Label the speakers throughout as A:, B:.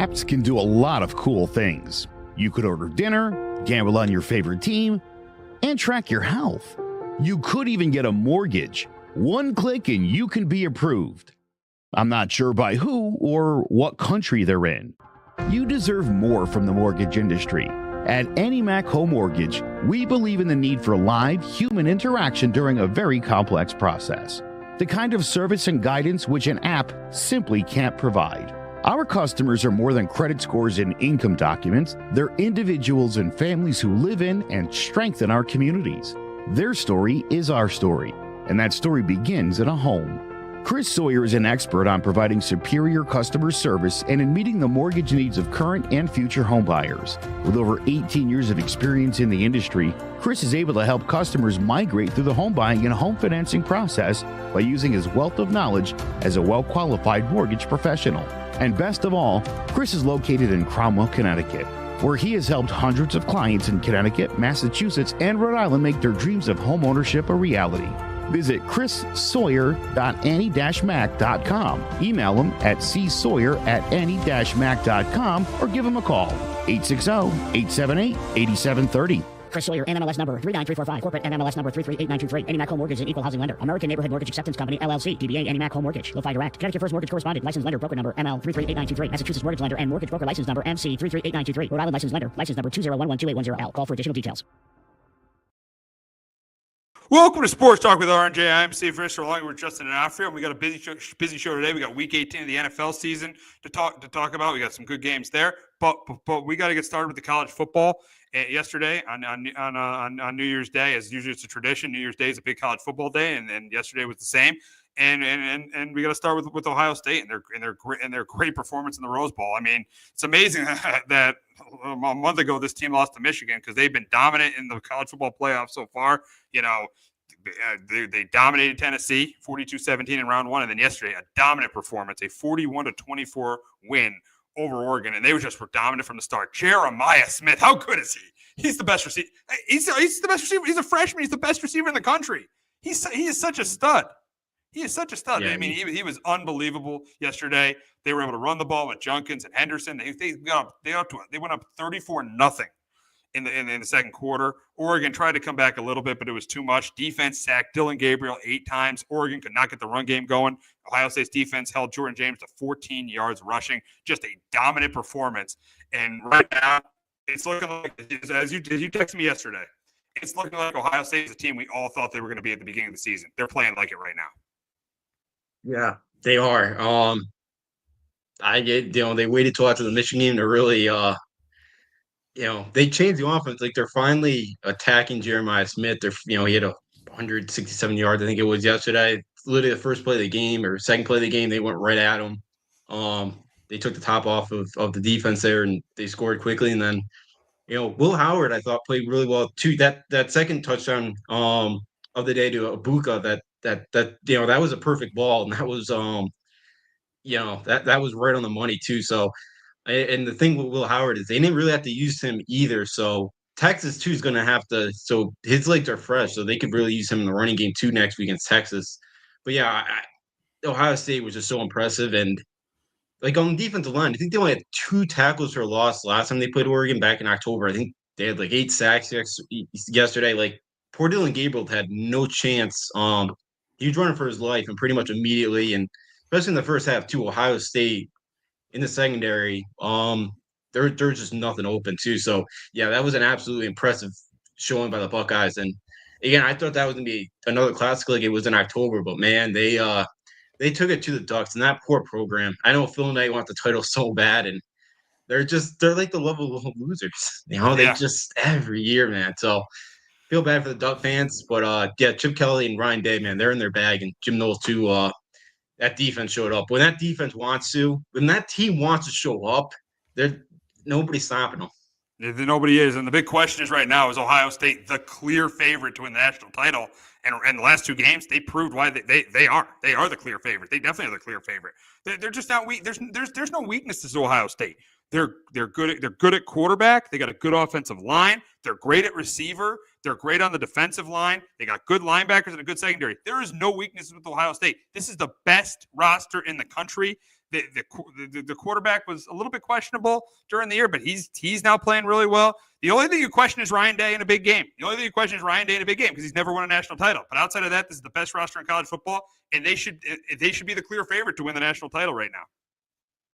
A: Apps can do a lot of cool things. You could order dinner, gamble on your favorite team, and track your health. You could even get a mortgage. One click and you can be approved. I'm not sure by who or what country they're in. You deserve more from the mortgage industry. At AnyMac Home Mortgage, we believe in the need for live human interaction during a very complex process. The kind of service and guidance which an app simply can't provide. Our customers are more than credit scores and income documents. They're individuals and families who live in and strengthen our communities. Their story is our story, and that story begins in a home. Chris Sawyer is an expert on providing superior customer service and in meeting the mortgage needs of current and future homebuyers. With over 18 years of experience in the industry, Chris is able to help customers migrate through the home buying and home financing process by using his wealth of knowledge as a well-qualified mortgage professional. And best of all, Chris is located in Cromwell, Connecticut, where he has helped hundreds of clients in Connecticut, Massachusetts, and Rhode Island make their dreams of homeownership a reality. Visit chrissawyer.any-mac.com. Email him at csawyer@any-mac.com or give him a call, 860-878-8730.
B: Chris Sawyer, NMLS number 39345, corporate NMLS number 338923. AnyMac Home Mortgage is an equal housing lender. American Neighborhood Mortgage Acceptance Company, LLC. DBA AnyMac Home Mortgage. Lo-Fi Direct. Connecticut First Mortgage Correspondent. License lender. Broker number ML 338923. Massachusetts Mortgage Lender and Mortgage Broker License number MC 338923. Rhode Island License Lender. License number 201128110L. Call for additional details.
C: Welcome to Sports Talk with RNJ. I'm Steve Risser along with Justin and Alfred. We got a busy show today. We got Week 18 of the NFL season to talk about. We got some good games there, but we got to get started with the college football. Yesterday on New Year's Day, as usually it's a tradition. New Year's Day is a big college football day, and yesterday was the same. And we got to start with Ohio State and their great performance in the Rose Bowl. I mean, it's amazing that a month ago this team lost to Michigan because they've been dominant in the college football playoffs so far. You know, they dominated Tennessee 42-17 in round one, and then yesterday a dominant performance, a 41-24 win over Oregon, and they were dominant from the start. Jeremiah Smith, how good is he? He's the best receiver. He's the best receiver. He's a freshman. He's the best receiver in the country. He is such a stud. He is such a stud. Yeah, I mean, he was unbelievable yesterday. They were able to run the ball with Junkins and Henderson. They went up 34-0 in the second quarter. Oregon tried to come back a little bit, but it was too much. Defense sacked Dylan Gabriel 8 times. Oregon could not get the run game going. Ohio State's defense held Jordan James to 14 yards rushing. Just a dominant performance. And right now, it's looking like, as you texted me yesterday, it's looking like Ohio State is a team we all thought they were going to be at the beginning of the season. They're playing like it right now.
D: Yeah, they are. They waited till after the Michigan game to really, they changed the offense. Like, they're finally attacking Jeremiah Smith. He had 167 yards, I think it was yesterday. Literally the first play of the game or second play of the game, they went right at him. They took the top off of the defense there, and they scored quickly. And then, Will Howard, I thought, played really well too. That second touchdown of the day to Ibuka, that was a perfect ball, and that was that was right on the money too. So, and the thing with Will Howard is they didn't really have to use him either. So Texas too is going to have to. So his legs are fresh, so they could really use him in the running game too next week against Texas. But yeah, Ohio State was just so impressive, and like on the defensive line, I think they only had 2 tackles for loss last time they played Oregon back in October. I think they had like 8 sacks yesterday. Like, poor Dylan Gabriel had no chance. He was running for his life and pretty much immediately, and especially in the first half too, Ohio State in the secondary, there's just nothing open too. So yeah, that was an absolutely impressive showing by the Buckeyes. And again, I thought that was gonna be another classic like it was in October, but man, they took it to the Ducks, and that poor program. I know Phil Knight wants the title so bad, and they're like the level of losers. They just every year, man. So feel bad for the Duck fans, but Chip Kelly and Ryan Day, man, they're in their bag, and Jim Knowles too. That defense showed up. When that team wants to show up, nobody's stopping them.
C: Nobody is, and the big question is right now, is Ohio State the clear favorite to win the national title? And the last 2 games, they proved why they are. They are the clear favorite. They definitely are the clear favorite. They're just not weak. There's no weaknesses to Ohio State. They're good at quarterback. They got a good offensive line. They're great at receiver. They're great on the defensive line. They got good linebackers and a good secondary. There is no weaknesses with Ohio State. This is the best roster in the country. The quarterback was a little bit questionable during the year, but he's now playing really well. The only thing you question is Ryan Day in a big game. Because he's never won a national title. But outside of that, this is the best roster in college football, and they should be the clear favorite to win the national title right now.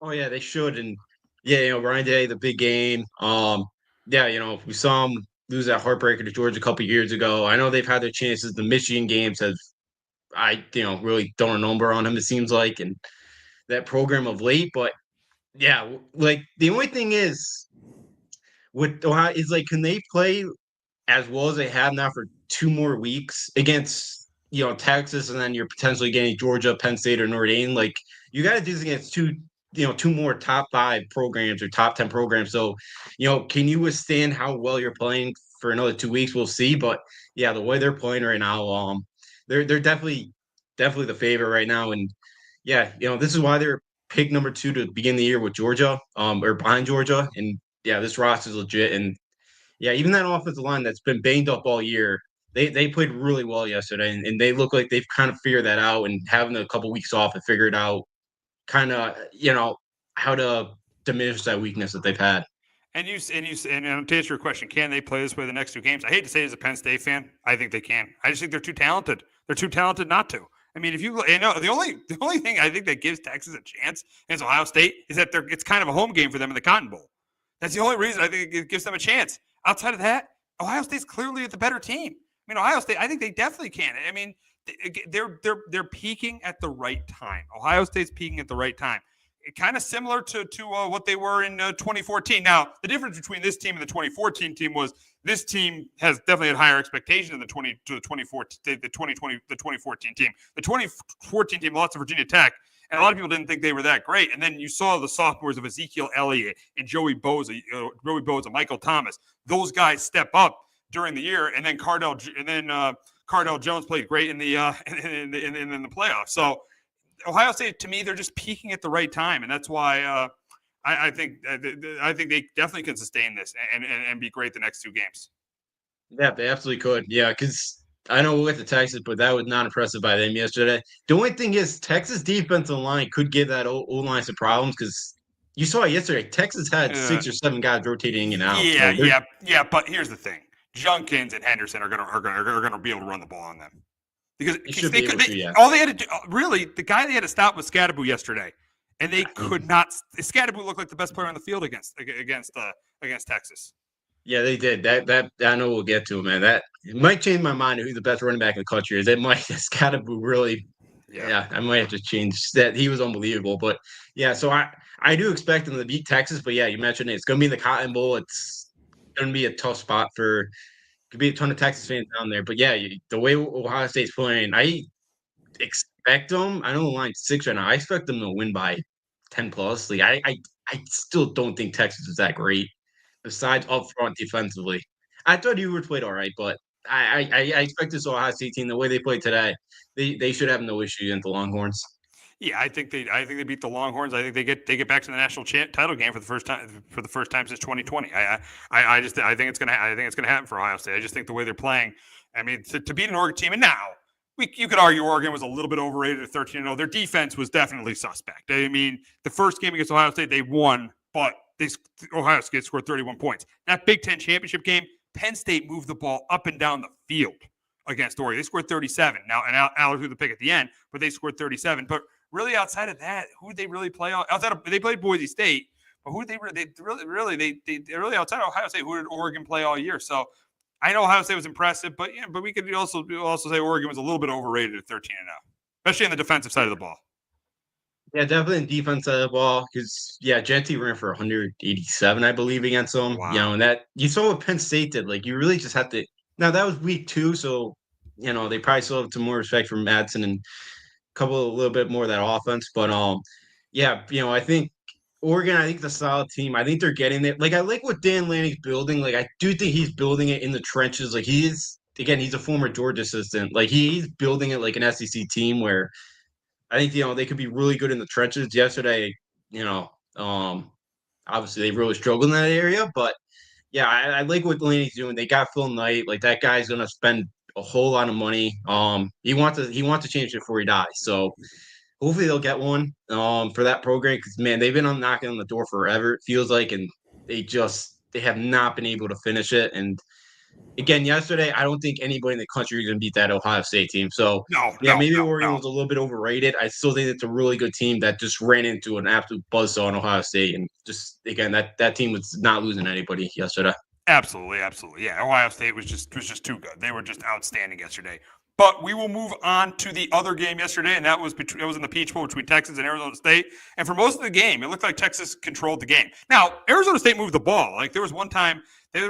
D: Oh yeah, they should. And yeah, Ryan Day, the big game. Yeah, we saw him lose that heartbreaker to Georgia a couple years ago. I know they've had their chances. The Michigan games really done a number on him, it seems like, and that program of late. But yeah, like the only thing is with Ohio is like, can they play as well as they have now for 2 more weeks against Texas, and then you're potentially getting Georgia, Penn State, or Notre Dame? Like, you got to do this against two more top 5 programs or top 10 programs. So, can you withstand how well you're playing for another 2 weeks? We'll see. But yeah, the way they're playing right now, they're definitely the favorite right now. And yeah, this is why they're pick number 2 to begin the year with Georgia, or behind Georgia. And yeah, this roster is legit. And yeah, even that offensive line that's been banged up all year, they played really well yesterday, and they look like they've kind of figured that out, and having a couple weeks off and figured out kind of how to diminish that weakness that they've had.
C: And to answer your question, can they play this way the next 2 games? I hate to say it as a Penn State fan, I think they can. I just think they're too talented. They're too talented not to. I mean, if the only thing I think that gives Texas a chance against Ohio State is that it's kind of a home game for them in the Cotton Bowl. That's the only reason I think it gives them a chance. Outside of that, Ohio State's clearly the better team. I mean, Ohio State, I think they definitely can. I mean, they're peaking at the right time. Ohio State's peaking at the right time. Kind of similar to what they were in 2014. Now, the difference between this team and the 2014 team was this team has definitely had higher expectations than the 2014 team. The 2014 team lost to Virginia Tech, and a lot of people didn't think they were that great. And then you saw the sophomores of Ezekiel Elliott and Joey Bosa, Michael Thomas. Those guys step up during the year, and then Cardell Jones played great in the playoffs. So Ohio State, to me, they're just peaking at the right time, and that's why I think they definitely can sustain this and be great the next 2 games.
D: Yeah, they absolutely could. Yeah, because I know we'll get to Texas, but that was not impressive by them yesterday. The only thing is, Texas defensive line could give that O-line some problems, because you saw it yesterday. Texas had 6 or 7 guys rotating in and out.
C: Yeah. But here's the thing: Junkins and Henderson are gonna be able to run the ball on them. Because all they had to do, really, the guy they had to stop was Scadaboo yesterday, and they could not. Scadaboo looked like the best player on the field against Texas.
D: Yeah, they did. That I know we'll get to, man. That it might change my mind of who the best running back in the country is. It might. Scadaboo really. Yeah, I might have to change that. He was unbelievable, but yeah. So I do expect them to beat Texas, but yeah, you mentioned it's going to be in the Cotton Bowl. It's going to be a tough spot for. Could be a ton of Texas fans down there, but yeah, the way Ohio State's playing, I expect them. I know the line's 6 right now. I expect them to win by 10 plus. Like I still don't think Texas is that great. Besides up front defensively, I thought you played all right, but I expect this Ohio State team, the way they played today, they should have no issue against the Longhorns.
C: Yeah, I think they beat the Longhorns. I think they get back to the national title game for the first time since 2020. I think it's gonna happen for Ohio State. I just think the way they're playing. I mean, to beat an Oregon team, and now you could argue Oregon was a little bit overrated at 13-0. Their defense was definitely suspect. I mean, the first game against Ohio State they won, but Ohio State scored 31 points. That Big Ten championship game, Penn State moved the ball up and down the field against Oregon. They scored 37. Now, and Aller threw the pick at the end, but they scored 37. But really, outside of that, who did they really play? They played Boise State, but who did they really outside of Ohio State? Who did Oregon play all year? So I know Ohio State was impressive, but we could also say Oregon was a little bit overrated at 13-0, especially on the defensive side of the ball.
D: Yeah, definitely in defense side of the ball, because Genty ran for 187, I believe, against them.
C: Wow.
D: And that you saw what Penn State did. Like, you really just have to. Now that was week 2, so they probably still have some more respect for Madsen and a little bit more of that offense. But yeah, I think Oregon, I think it's a solid team. I think they're getting there. Like, I like what Dan Lanning's building. Like, I do think he's building it in the trenches. Like, he's a former Georgia assistant. Like, he's building it like an SEC team where I think, they could be really good in the trenches. Yesterday, obviously they really struggled in that area, but yeah, I like what Delaney's doing. They got Phil Knight. Like that guy's gonna spend a whole lot of money. He wants to change it before he dies. So hopefully they'll get one for that program because man, they've been knocking on the door forever. It feels like, and they have not been able to finish it. And again, yesterday, I don't think anybody in the country is going to beat that Ohio State team. So, yeah, maybe Oregon was a little bit overrated. I still think it's a really good team that just ran into an absolute buzzsaw in Ohio State. And just, again, that team was not losing anybody yesterday.
C: Absolutely, absolutely. Yeah, Ohio State was just too good. They were just outstanding yesterday. But we will move on to the other game yesterday, and that was in the Peach Bowl between Texas and Arizona State. And for most of the game, it looked like Texas controlled the game. Now, Arizona State moved the ball. Like there was one time they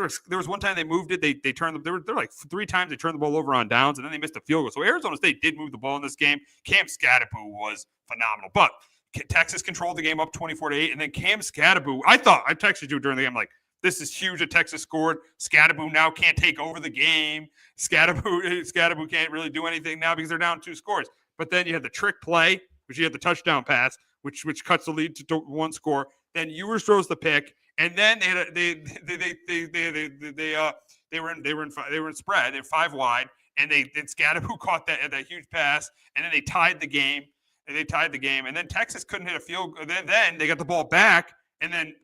C: moved it. They turned there were like 3 times they turned the ball over on downs, and then they missed a field goal. So Arizona State did move the ball in this game. Cam Scadaboo was phenomenal, but Texas controlled the game up 24-8, and then Cam Scadaboo. I texted you during the game like, this is huge that Texas scored. Scadaboo now can't take over the game. Scadaboo can't really do anything now because they're down 2 scores. But then you had the trick play, which you had the touchdown pass, which cuts the lead to 1 score. Then Ewers throws the pick, and then they were in spread. They're 5 wide, and Scadaboo caught that huge pass, and then they tied the game. And then Texas couldn't hit a field goal. Then they got the ball back, and then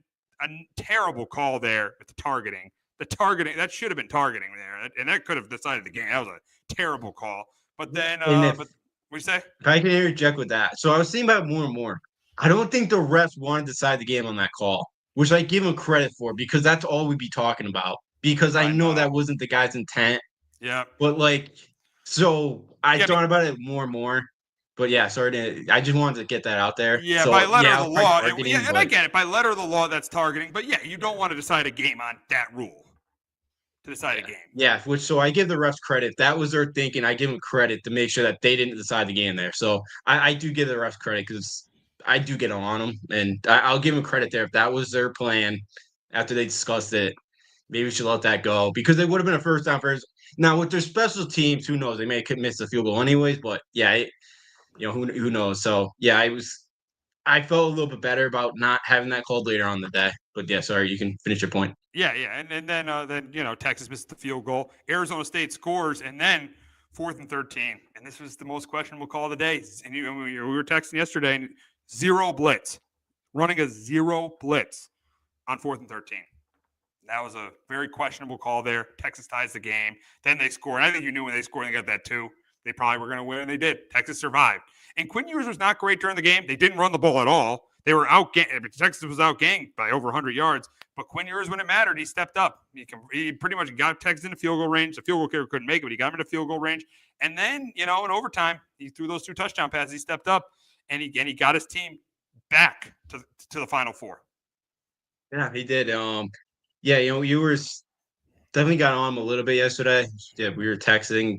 C: a terrible call there with the targeting. That should have been targeting there, and that could have decided the game. That was a terrible call. But then, what do you say?
D: If I can interject with that, so I was thinking about it more and more. I don't think the refs wanted to decide the game on that call, which I give them credit for because that's all we'd be talking about. Because I know that wasn't the guy's intent.
C: Yeah.
D: But so I thought about it more and more. But yeah, I just wanted to get that out there.
C: Yeah,
D: so,
C: by letter of the law.
D: And
C: I get it. By letter of the law, that's targeting. But yeah, you don't want to decide a game on that rule to decide a game.
D: Yeah, so I give the refs credit. That was their thinking. I give them credit to make sure that they didn't decide the game there. So I do give the refs credit because I do get on them. And I'll give them credit there. If that was their plan after they discussed it, maybe we should let that go because it would have been a first down first. Now, with their special teams, who knows? They may have missed the field goal anyways. But yeah, who knows? So yeah, I felt a little bit better about not having that called later on the day. But yeah, sorry, you can finish your point.
C: Yeah, and then Texas missed the field goal. Arizona State scores, and then 4th and 13, and this was the most questionable call of the day. And we were texting yesterday, and 0 blitz, running a 0 blitz on 4th and 13. That was a very questionable call there. Texas ties the game. Then they score, and I think you knew when they scored and they got that 2. They probably were going to win, and they did. Texas survived. And Quinn Ewers was not great during the game. They didn't run the ball at all. They were Texas was outgained by over 100 yards. But Quinn Ewers, when it mattered, he stepped up. He pretty much got Texas into field goal range. The field goal kicker couldn't make it, but he got him into field goal range. And then, in overtime, he threw those 2 touchdown passes. He stepped up, and he got his team back to the Final Four.
D: Yeah, he did. Ewers definitely got on him a little bit yesterday. Yeah, we were texting.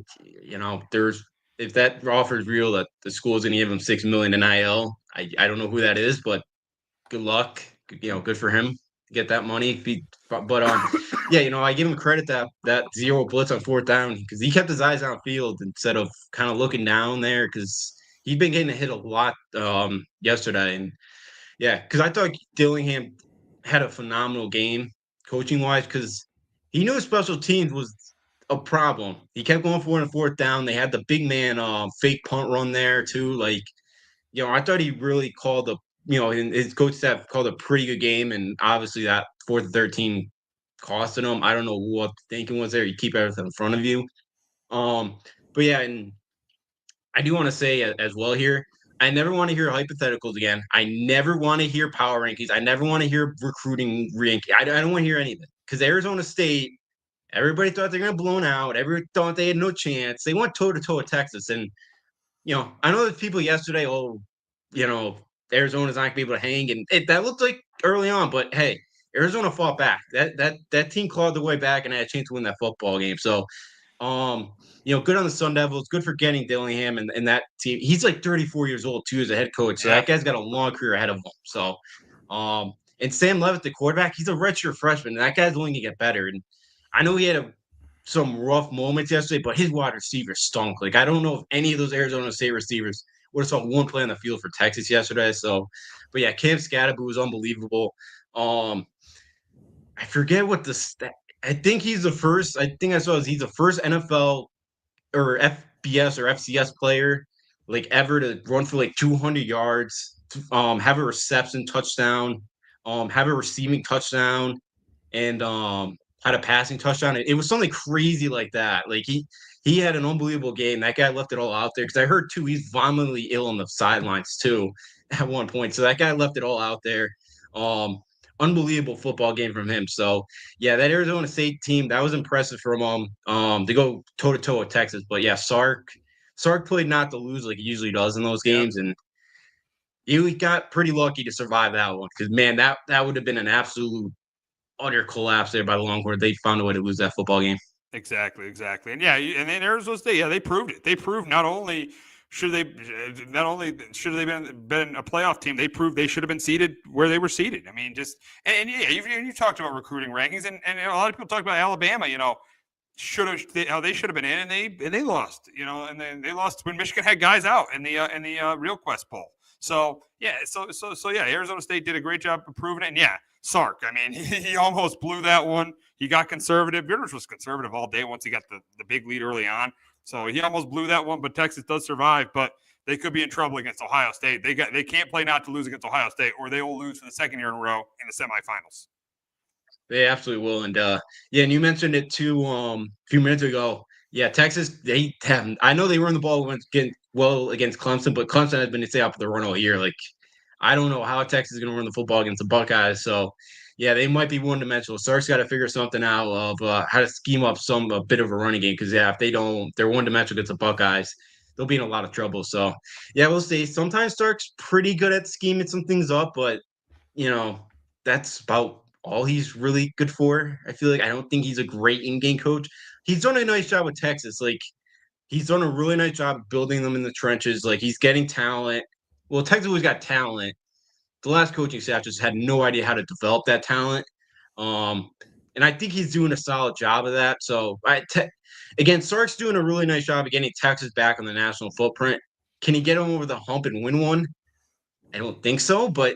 D: If that offer is real, that the school is going to give him $6 million in NIL. I don't know who that is, but good luck. Good for him to get that money. I give him credit that 0 blitz on 4th down because he kept his eyes downfield instead of kind of looking down there because he'd been getting hit a lot yesterday. And yeah, because I thought Dillingham had a phenomenal game coaching wise because he knew special teams was a problem. He kept going for it on 4th down. They had the big man fake punt run there too. I thought he really called his coach staff called a pretty good game, and obviously that 4th and 13 costing him. I don't know what the thinking was there. You keep everything in front of you. But yeah, and I do want to say as well here, I never want to hear hypotheticals again. I never want to hear power rankings. I never want to hear recruiting ranking. I don't want to hear any of it because Arizona State, everybody thought they're going to blown out. Everybody thought they had no chance. They went toe-to-toe with Texas. And, I know there's people yesterday, Arizona's not going to be able to hang. And that looked like early on. But, hey, Arizona fought back. That team clawed the way back and had a chance to win that football game. So, good on the Sun Devils. Good for getting Dillingham and that team. He's like 34 years old, too, as a head coach. So that guy's got a long career ahead of him. So, and Sam Levitt, the quarterback, he's a redshirt freshman. And that guy's only going to get better. And I know he had some rough moments yesterday, but his wide receivers stunk. I don't know if any of those Arizona State receivers would have saw one play on the field for Texas yesterday. So, but yeah, Cam Scadaboo was unbelievable. I forget what I think he's the first. I think I saw he's the first NFL or FBS or FCS player like ever to run for like 200 yards, have a reception touchdown, have a receiving touchdown, and had a passing touchdown. It was something crazy like that. Like he had an unbelievable game. That guy left it all out there because I heard too he's violently ill on the sidelines too at one point. So that guy left it all out there. Um, Unbelievable football game from him. So yeah, that Arizona State team that was impressive from to go toe to toe with Texas. But yeah, Sark played not to lose like he usually does in those
C: Yep.
D: games, and he got pretty lucky to survive that one because man, that would have been an absolute utter collapse there by the Longhorns. They found a way to lose that football game.
C: Exactly. And yeah, and then Arizona State, yeah, they proved it. They proved not only should they been a playoff team, they proved they should have been seated where they were seated. I mean, just and yeah, you talked about recruiting rankings, and a lot of people talk about Alabama. How they should have been in, and they lost. And then they lost when Michigan had guys out in the Real Quest poll. So yeah, so yeah, Arizona State did a great job of proving it, and yeah. Sark, I mean, he almost blew that one. He got conservative. Bitters was conservative all day once he got the big lead early on. So he almost blew that one, but Texas does survive. But they could be in trouble against Ohio State. They can't play not to lose against Ohio State, or they will lose for the second year in a row in the semifinals.
D: They absolutely will. And yeah, and you mentioned it too a few minutes ago. Yeah, Texas, they have I know they run the ball against Clemson, but Clemson has been to stay off the run all year. Like I don't know how Texas is going to run the football against the Buckeyes. So, yeah, they might be one-dimensional. Sark's got to figure something out of how to scheme up a bit of a running game. Because, yeah, if they don't, they're one-dimensional against the Buckeyes, they'll be in a lot of trouble. So, yeah, we'll see. Sometimes Sark's pretty good at scheming some things up, but, that's about all he's really good for. I feel like I don't think he's a great in-game coach. He's done a nice job with Texas. Like, he's done a really nice job building them in the trenches. Like, he's getting talent. Well, Texas always got talent. The last coaching staff just had no idea how to develop that talent. Um, and I think he's doing a solid job of that. So, again, Sark's doing a really nice job of getting Texas back on the national footprint. Can he get them over the hump and win one? I don't think so, but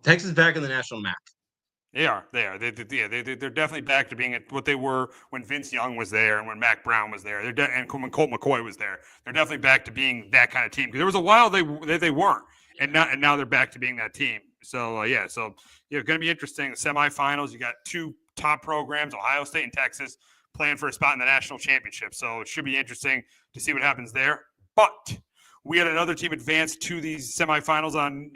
D: Texas back on the national map.
C: They are. They're definitely back to being what they were when Vince Young was there and when Mac Brown was there. And when Colt McCoy was there. They're definitely back to being that kind of team. Because there was a while they weren't, and now they're back to being that team. So going to be interesting. The semifinals. You got two top programs, Ohio State and Texas, playing for a spot in the national championship. So it should be interesting to see what happens there. But we had another team advance to these semifinals on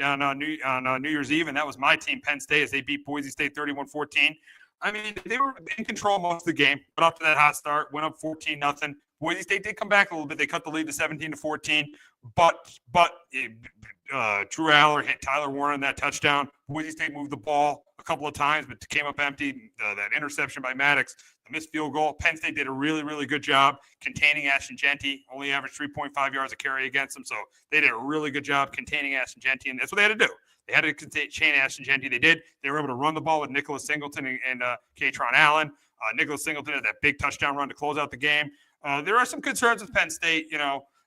C: New Year's Eve, and that was my team, Penn State, as they beat Boise State 31-14. I mean, they were in control most of the game, but up to that hot start, went up 14-0. Boise State did come back a little bit. They cut the lead to 17-14, but Drew Aller hit Tyler Warren on that touchdown. Boise State moved the ball a couple of times, but came up empty. That interception by Maddox, the missed field goal. Penn State did a really, really good job containing Ashton Genty. Only averaged 3.5 yards a carry against him, so they did a really good job containing Ashton Genty, and that's what they had to do. They had to contain Ashton Genty. They did. They were able to run the ball with Nicholas Singleton and Katron Allen. Nicholas Singleton had that big touchdown run to close out the game. There are some concerns with Penn State,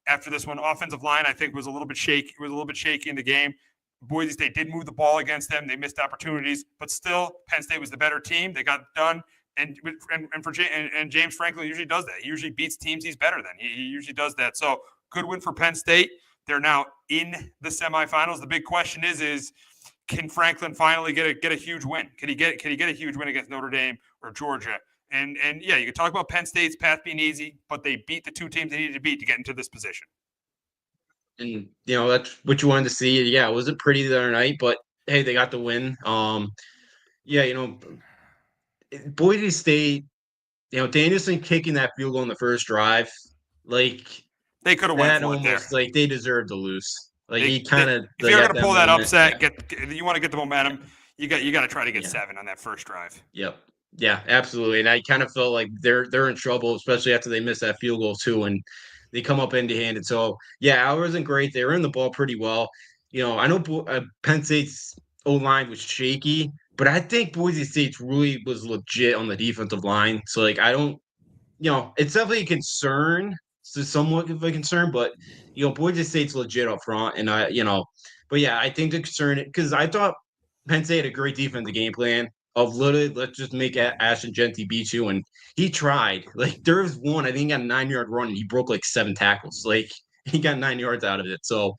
C: after this one. Offensive line, I think, was a little bit shaky. It was a little bit shaky in the game. Boise State did move the ball against them. They missed opportunities, but still, Penn State was the better team. They got it done. And James Franklin usually does that. He usually beats teams he's better than. He usually does that. So good win for Penn State. They're now in the semifinals. The big question is can Franklin finally get a huge win? Can he get a huge win against Notre Dame or Georgia? And yeah, you can talk about Penn State's path being easy, but they beat the two teams they needed to beat to get into this position.
D: And that's what you wanted to see. Yeah, it wasn't pretty the other night, but hey, they got the win. Boise State, Danielson kicking that field goal in the first drive, like
C: they could have won for it there.
D: Like they deserved to lose. Like he kind of.
C: If you're going to pull that upset, you want to get the momentum. You got to try to get 7 on that first drive.
D: Yep. Yeah, absolutely. And I kind of felt like they're in trouble, especially after they missed that field goal too, and they come up empty-handed. So yeah, ours wasn't great. They were in the ball pretty well. I know Penn State's O-line was shaky, but I think Boise State's really was legit on the defensive line. So like I don't, it's definitely a concern. It's somewhat of a concern, but Boise State's legit up front, and but yeah, I think the concern because I thought Penn State had a great defensive game plan. of literally, let's just make Ashton Genty beat you. And he tried. Like, there was one, I think he got a 9-yard run and he broke like 7 tackles. Like, he got 9 yards out of it. So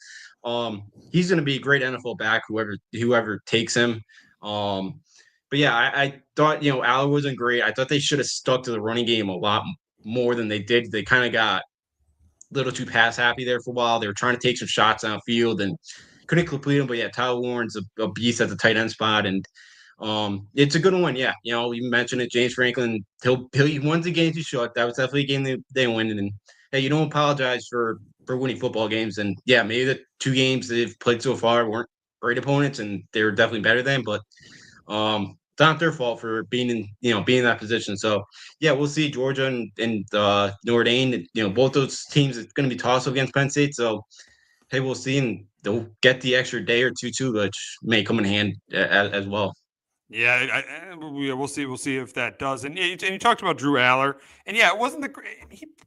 D: he's going to be a great NFL back, whoever takes him. But yeah, I thought, Aller wasn't great. I thought they should have stuck to the running game a lot more than they did. They kind of got a little too pass happy there for a while. They were trying to take some shots downfield and couldn't complete them. But yeah, Tyler Warren's a beast at the tight end spot, and it's a good one. Yeah, you mentioned it, James Franklin. He won the games he should. That was definitely a game they win. And hey, you don't apologize for winning football games. And yeah, maybe the 2 games they've played so far weren't great opponents, and they were definitely better than. But it's not their fault for being in that position. So yeah, we'll see Georgia and Notre Dame. Both those teams are going to be tossed up against Penn State. So hey, we'll see, and they'll get the extra day or two too, which may come in hand as well.
C: Yeah, we'll see. We'll see if that does. And you talked about Drew Aller, and yeah, it wasn't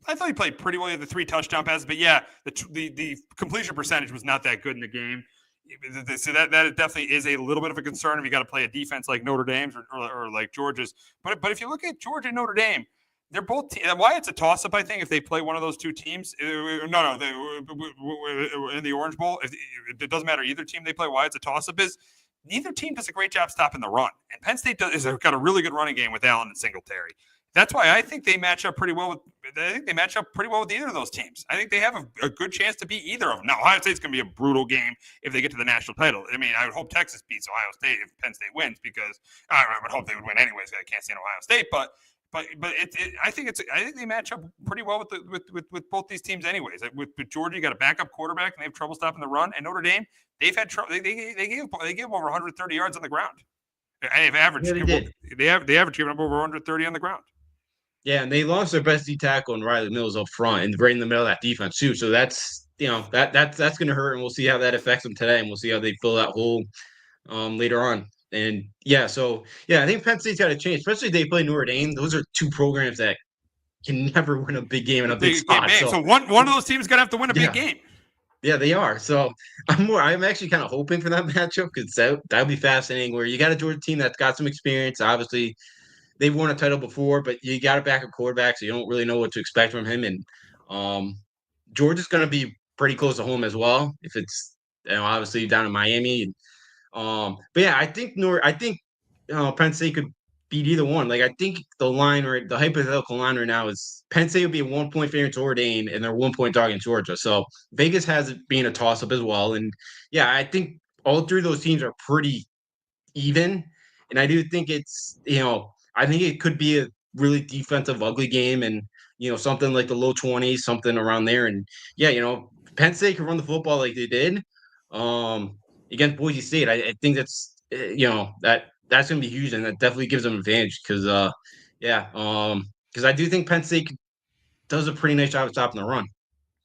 C: I thought he played pretty well. He had the 3 touchdown passes, but yeah, the completion percentage was not that good in the game. So that definitely is a little bit of a concern if you got to play a defense like Notre Dame's or like Georgia's. But if you look at Georgia and Notre Dame, they're both why it's a toss up. I think if they play one of those 2 teams, in the Orange Bowl, it doesn't matter either team they play. Why it's a toss up is neither team does a great job stopping the run, and Penn State has got a really good running game with Allen and Singletary. That's why I think they match up pretty well with. I think they match up pretty well with either of those teams. I think they have a good chance to beat either of them. Now, Ohio State's going to be a brutal game if they get to the national title. I mean, I would hope Texas beats Ohio State if Penn State wins, because I would hope they would win anyways. I can't stand Ohio State, but I think they match up pretty well with both these teams anyways. With Georgia, you got a backup quarterback and they have trouble stopping the run, and Notre Dame, they've had trouble. They gave over 130 yards on the ground. And they've averaged.
D: Yeah,
C: they average giving up over 130 on the ground.
D: Yeah, and they lost their best D tackle in Riley Mills up front and right in the middle of that defense too. So that's that's going to hurt, and we'll see how that affects them today, and we'll see how they fill that hole later on. And yeah, I think Penn State's got to change, especially if they play Notre Dame. Those are 2 programs that can never win a big game in a big spot.
C: So one of those teams is going to have to win a big game.
D: Yeah, they are. So I'm actually kind of hoping for that matchup, because that'll be fascinating. Where you got a Georgia team that's got some experience, obviously. They've won a title before, but you got a backup quarterback, so you don't really know what to expect from him. And Georgia's going to be pretty close to home as well, if it's obviously down in Miami. And but yeah, I think Penn State could beat either one. Like, I think the hypothetical line right now is Penn State would be a 1-point favorite to Notre Dame, and they're 1-point dog in Georgia. So Vegas has it being a toss up as well. And yeah, I think all 3 of those teams are pretty even, and I do think it's I think it could be a really defensive, ugly game, and something like the low 20s, something around there. And yeah, Penn State can run the football like they did against Boise State. I think that's that's going to be huge, and that definitely gives them an advantage, because because I do think Penn State does a pretty nice job of stopping the run.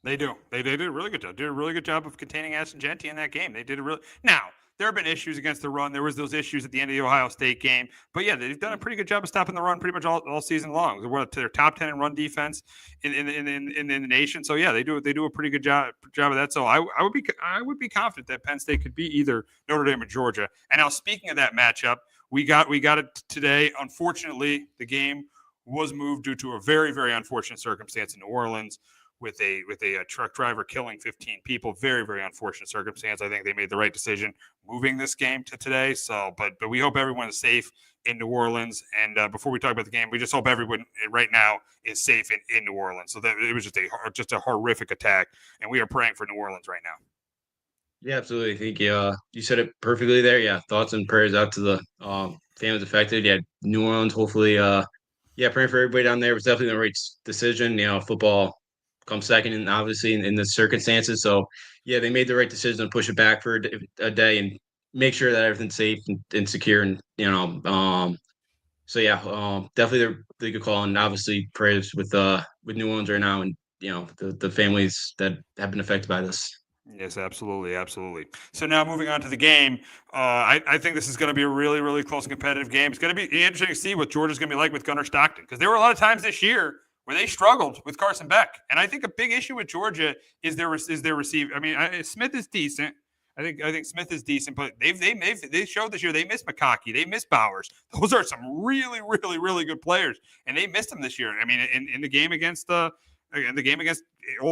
C: They do. They did a really good job. Did a really good job of containing Ashton Genty in that game. They did now. There have been issues against the run. There was those issues at the end of the Ohio State game. But, yeah, they've done a pretty good job of stopping the run pretty much all season long. They're to their top 10 in run defense in the nation. So, yeah, they do a pretty good job of that. So I would be confident that Penn State could be either Notre Dame or Georgia. And now, speaking of that matchup, we got it today. Unfortunately, the game was moved due to a very, very unfortunate circumstance in New Orleans, with a truck driver killing 15 people. Very, very unfortunate circumstance. I think they made the right decision moving this game to today. So, but we hope everyone is safe in New Orleans. And before we talk about the game, we just hope everyone right now is safe in New Orleans. So that it was just a horrific attack, and we are praying for New Orleans right now.
D: Yeah, absolutely. I think you said it perfectly there. Yeah, thoughts and prayers out to the families affected. Yeah, New Orleans. Hopefully, praying for everybody down there. It was definitely the right decision. Football comes second, and obviously in the circumstances. So yeah, they made the right decision to push it back for a day and make sure that everything's safe and secure. And so yeah, definitely the good call, and obviously prayers with New Orleans right now, and the families that have been affected by this.
C: Yes, absolutely, absolutely. So now moving on to the game, I think this is going to be a really, really close and competitive game. It's going to be interesting to see what Georgia's going to be like with Gunnar Stockton, because there were a lot of times this year where they struggled with Carson Beck. And I think a big issue with Georgia is their receiver. I mean, Smith is decent. I think Smith is decent, but they showed this year they missed McConkey, they missed Bowers. Those are some really, really, really good players, and they missed them this year. I mean, in the game against Ole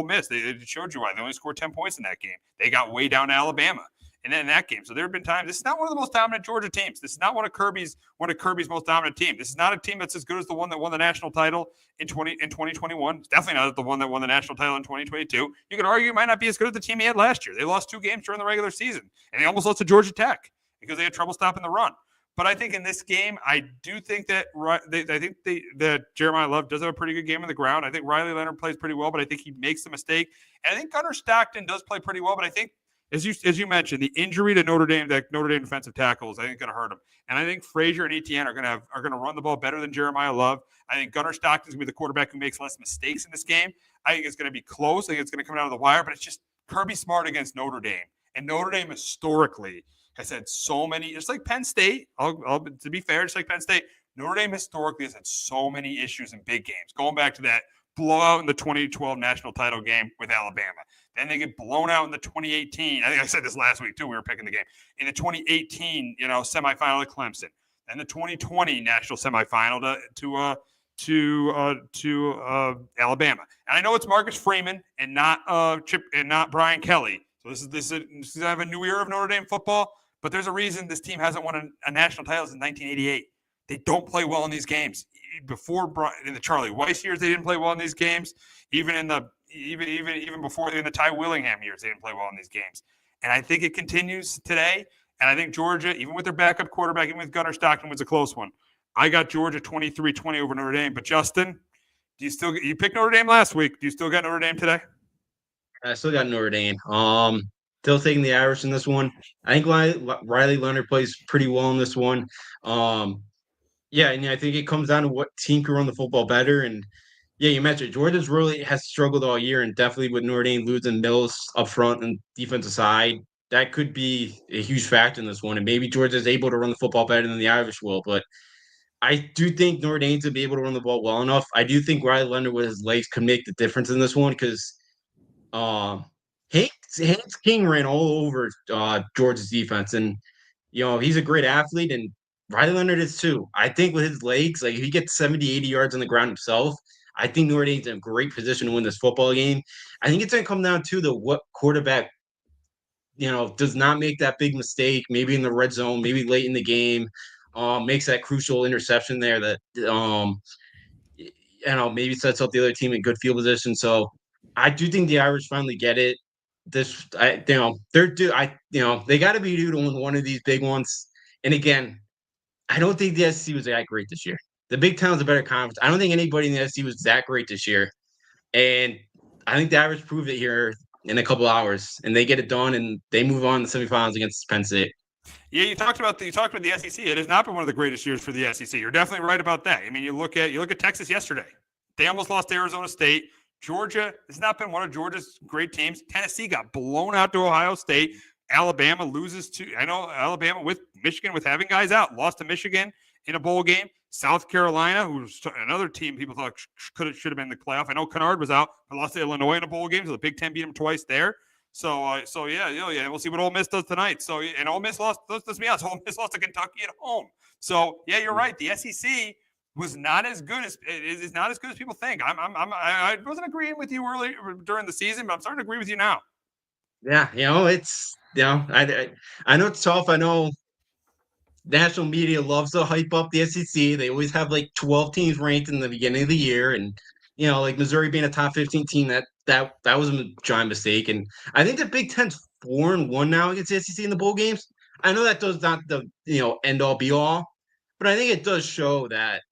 C: Miss, it showed you why they only scored 10 points in that game. They got way down to Alabama. And then in that game, so there have been times. This is not one of the most dominant Georgia teams. This is not one of Kirby's most dominant teams. This is not a team that's as good as the one that won the national title in 2021. It's definitely not the one that won the national title in 2022. You could argue it might not be as good as the team he had last year. They lost 2 games during the regular season, and they almost lost to Georgia Tech because they had trouble stopping the run. But I think in this game, I do think that that Jeremiah Love does have a pretty good game on the ground. I think Riley Leonard plays pretty well, but I think he makes the mistake. And I think Gunnar Stockton does play pretty well, but I think as you mentioned, the injury to Notre Dame defensive tackles, I think going to hurt him. And I think Frazier and Etienne are going to run the ball better than Jeremiah Love. I think Gunnar Stockton's going to be the quarterback who makes less mistakes in this game. I think it's going to be close. I think it's going to come down to the wire, but it's just Kirby Smart against Notre Dame. And Notre Dame historically has had so many, just like Penn State, to be fair, just like Penn State, Notre Dame historically has had so many issues in big games. Going back to that blowout in the 2012 national title game with Alabama. Then they get blown out in the 2018. I think I said this last week too. We were picking the game in the 2018, semifinal at Clemson, and the 2020 national semifinal to Alabama. And I know it's Marcus Freeman and not Chip and not Brian Kelly. So this is kind of a new era of Notre Dame football. But there's a reason this team hasn't won a national title since 1988. They don't play well in these games. Before in the Charlie Weiss years, they didn't play well in these games. Even before in the Ty Willingham years, they didn't play well in these games. And I think it continues today. And I think Georgia, even with their backup quarterback, even with Gunnar Stockton, was a close one. I got Georgia 23-20 over Notre Dame. But Justin, you picked Notre Dame last week? Do you still got Notre Dame today?
D: I still got Notre Dame. Still taking the Irish in this one. I think Riley Leonard plays pretty well in this one. Yeah, and I think it comes down to what team can run the football better. And yeah, you mentioned Georgia's really has struggled all year, and definitely with Notre Dame losing Mills up front and defensive side, that could be a huge factor in this one. And maybe Georgia's able to run the football better than the Irish will. But I do think Notre Dame to be able to run the ball well enough. I do think Riley Leonard with his legs could make the difference in this one because Haynes King ran all over Georgia's defense, and he's a great athlete, and Riley Leonard is too. I think with his legs, like if he gets 70, 80 yards on the ground himself, I think Notre Dame's in a great position to win this football game. I think it's going to come down to what quarterback, does not make that big mistake, maybe in the red zone, maybe late in the game, makes that crucial interception there that, maybe sets up the other team in good field position. So I do think the Irish finally get it. They got to be due to win one of these big ones. And again, I don't think the SEC was that great this year. The Big Ten was a better conference. I don't think anybody in the SEC was that great this year. And I think the Irish proved it here in a couple hours, and they get it done, and they move on to the semifinals against Penn State.
C: Yeah, you talked about the SEC. It has not been one of the greatest years for the SEC. You're definitely right about that. I mean, you look at Texas yesterday. They almost lost to Arizona State. Georgia has not been one of Georgia's great teams. Tennessee got blown out to Ohio State. Alabama loses to, I know Alabama with Michigan with having guys out, lost to Michigan in a bowl game. South Carolina, who's another team people thought should have been in the playoff. I know Kennard was out, but lost to Illinois in a bowl game, so the Big Ten beat them twice there. So yeah, we'll see what Ole Miss does tonight. So and Ole Miss lost. Let's be honest, Ole Miss lost to Kentucky at home. So yeah, you're right. The SEC was not as good as is not as good as people think. I wasn't agreeing with you early during the season, but I'm starting to agree with you now.
D: Yeah, it's I know it's tough. I know national media loves to hype up the SEC. They always have like 12 teams ranked in the beginning of the year, and like Missouri being a top 15 team, that was a giant mistake. And I think the Big Ten's 4-1 now against the SEC in the bowl games. I know that does not the end all be all, but I think it does show that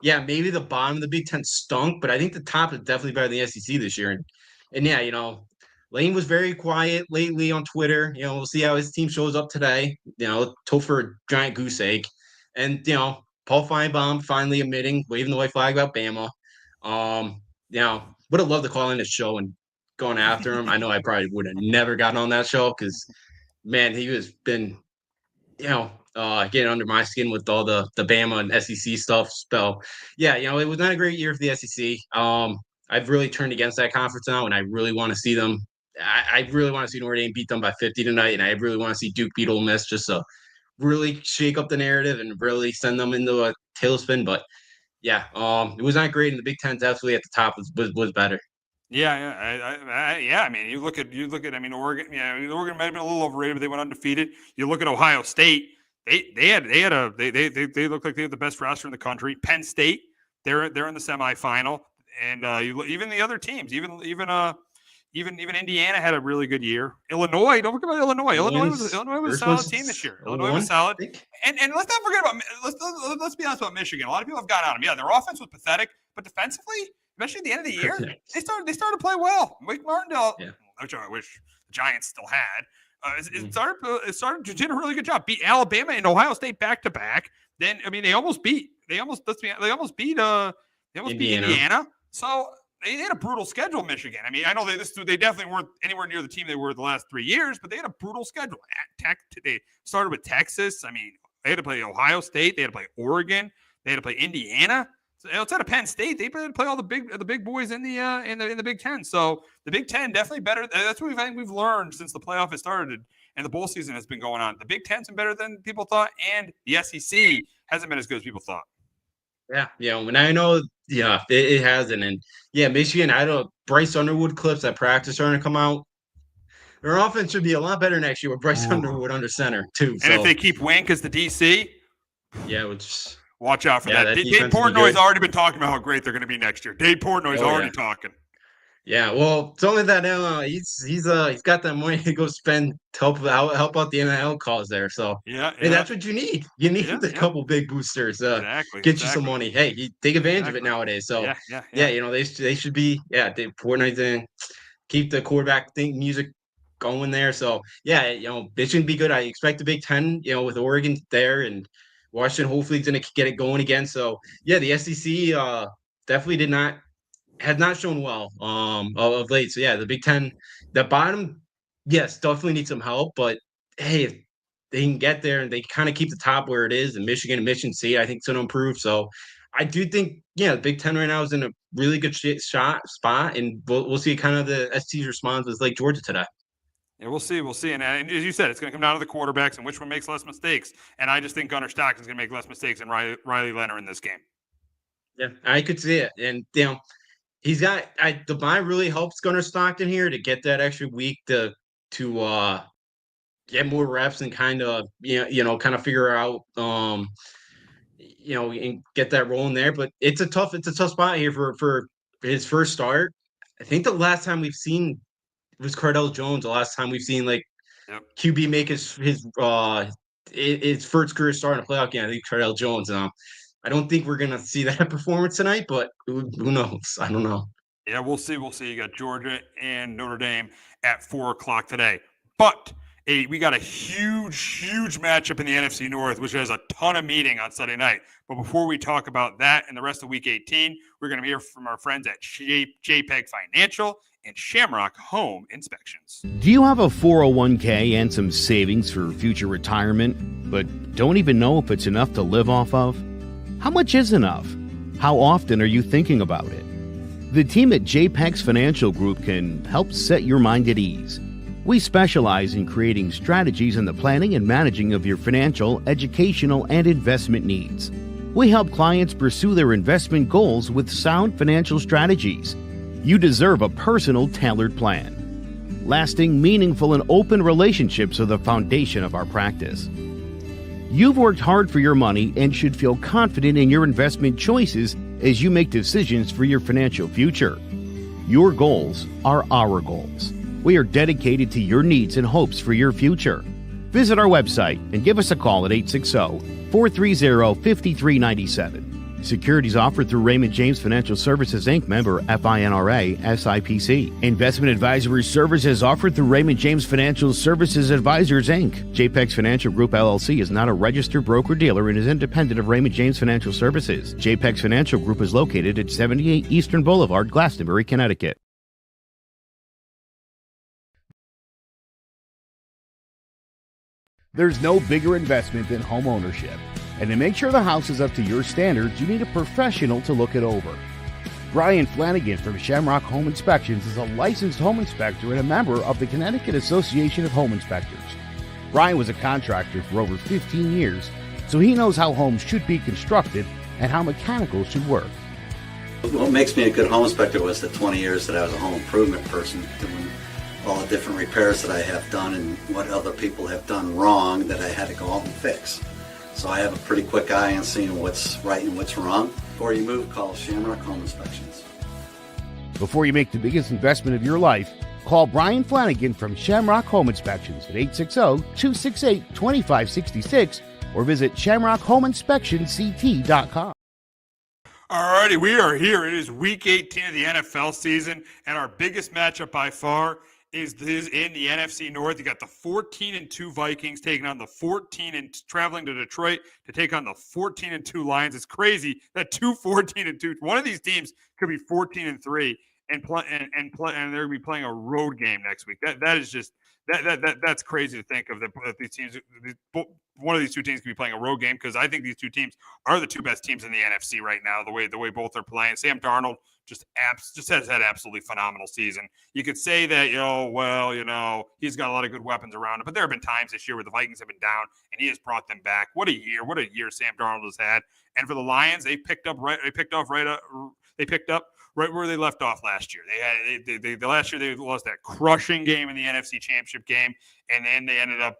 D: maybe the bottom of the Big Ten stunk, but I think the top is definitely better than the SEC this year. And yeah, Lane was very quiet lately on Twitter. We'll see how his team shows up today. Told for a giant goose egg. And, Paul Feinbaum finally waving the white flag about Bama. Would have loved to call in the show and gone after him. I know I probably would have never gotten on that show because, man, he was been, getting under my skin with all the Bama and SEC stuff. So, yeah, it was not a great year for the SEC. I've really turned against that conference now, and I really want to see them I really want to see Notre Dame beat them by 50 tonight, and I really want to see Duke beat Ole Miss just to really shake up the narrative and really send them into a tailspin. But yeah, it was not great, and the Big Ten definitely at the top was better.
C: Yeah. I mean, you look at. I mean, Oregon. Yeah, Oregon might have been a little overrated, but they went undefeated. You look at Ohio State. They look like they have the best roster in the country. Penn State. They're in the semifinal, and even the other teams, even Indiana had a really good year. Illinois, don't forget about Illinois. Illinois was a solid team this year. Illinois was solid, and let's not forget about let's be honest about Michigan. A lot of people have got on them. Yeah, their offense was pathetic, but defensively, especially at the end of the year, they started to play well. Wake Martindale, which I wish the Giants still had. It started to do a really good job. Beat Alabama and Ohio State back to back. Then I mean they almost beat Indiana. So they had a brutal schedule, Michigan. I mean, I know they definitely weren't anywhere near the team they were the last 3 years, but they had a brutal schedule. They started with Texas. I mean, they had to play Ohio State. They had to play Oregon. They had to play Indiana. So outside of Penn State, they had to play all the big boys in the Big Ten. So the Big Ten definitely better. That's what I think we've learned since the playoff has started and the bowl season has been going on. The Big Ten's been better than people thought, and the SEC hasn't been as good as people thought.
D: Yeah, and I know, it hasn't. And Michigan, I don't. Bryce Underwood clips at practice starting to come out. Their offense should be a lot better next year with Bryce Underwood under center too.
C: And if they keep Wink as the DC, watch out for that. Dave Portnoy's already been talking about how great they're going to be next year. Dave Portnoy's already talking.
D: Yeah, well, it's only that he's got that money to go spend to help out the NIL cause there. So hey, that's what you need. You need a couple big boosters. Get you some money. Hey, you take advantage of it nowadays. So they should be Dave Portnoy keep the quarterback music going there. So it shouldn't be good. I expect the Big Ten, with Oregon there and Washington hopefully is going to get it going again. So the SEC definitely has not shown well of late. So the Big Ten, the bottom, yes, definitely need some help. But hey, if they can get there and they kind of keep the top where it is, and Michigan State, I think it's going to improve. So I do think the Big Ten right now is in a really good spot, and we'll see kind of the SEC's response with like Georgia today.
C: Yeah, we'll see. And as you said, it's going to come down to the quarterbacks and which one makes less mistakes. And I just think Gunnar Stockton's going to make less mistakes than Riley Leonard in this game. Yeah,
D: I could see it. And, he's got the bye really helps Gunnar Stockton here to get that extra week to get more reps and kind of kind of figure out and get that rolling there. But it's a tough spot here for his first start. I think the last time we've seen was Cardell Jones. The last time we've seen QB make his first career start in a playoff game. I think Cardell Jones. I don't think we're gonna see that performance tonight, but who knows? I don't know.
C: Yeah, we'll see. You got Georgia and Notre Dame at 4:00 today, but we got a huge matchup in the NFC North, which has a ton of meeting on Sunday night. But before we talk about that and the rest of Week 18, we're going to hear from our friends at JPEG Financial and Shamrock Home Inspections.
A: Do you have a 401k and some savings for future retirement, but don't even know if it's enough to live off of? How much is enough? How often are you thinking about it? The team at JPEX Financial Group can help set your mind at ease. We specialize in creating strategies in the planning and managing of your financial, educational, and investment needs. We help clients pursue their investment goals with sound financial strategies. You deserve a personal, tailored plan. Lasting, meaningful, and open relationships are the foundation of our practice. You've worked hard for your money and should feel confident in your investment choices as you make decisions for your financial future. Your goals are our goals. We are dedicated to your needs and hopes for your future. Visit our website and give us a call at 860-430-5397. Securities offered through Raymond James Financial Services, Inc., member FINRA, SIPC. Investment advisory services offered through Raymond James Financial Services Advisors, Inc. JPEX Financial Group, LLC is not a registered broker-dealer and is independent of Raymond James Financial Services. JPEX Financial Group is located at 78 Eastern Boulevard, Glastonbury, Connecticut. There's no bigger investment than home ownership. And to make sure the house is up to your standards, you need a professional to look it over. Brian Flanagan from Shamrock Home Inspections is a licensed home inspector and a member of the Connecticut Association of Home Inspectors. Brian was a contractor for over 15 years, so he knows how homes should be constructed and how mechanicals should work.
E: What makes me a good home inspector was the 20 years that I was a home improvement person, doing all the different repairs that I have done and what other people have done wrong that I had to go out and fix. So I have a pretty quick eye on seeing what's right and what's wrong. Before you move, call Shamrock Home Inspections.
A: Before you make the biggest investment of your life, call Brian Flanagan from Shamrock Home Inspections at 860-268-2566 or visit shamrockhomeinspectionct.com.
C: Alrighty, we are here. It is week 18 of the NFL season, and our biggest matchup by far is in the NFC North. You got the 14-2 Vikings taking on the 14 and traveling to Detroit to take on the 14-2 Lions. It's crazy that 14-2. One of these teams could be 14-3 and they're gonna be playing a road game next week. That is just that's crazy to think of that these teams. One of these two teams could be playing a road game, because I think these two teams are the two best teams in the NFC right now. The way both are playing. Sam Darnold just has had absolutely phenomenal season. You could say that he's got a lot of good weapons around him, but there have been times this year where the Vikings have been down and he has brought them back. What a year Sam Darnold has had. And for the Lions, they picked up right where they left off last year. Last year they lost that crushing game in the NFC Championship game, and then they ended up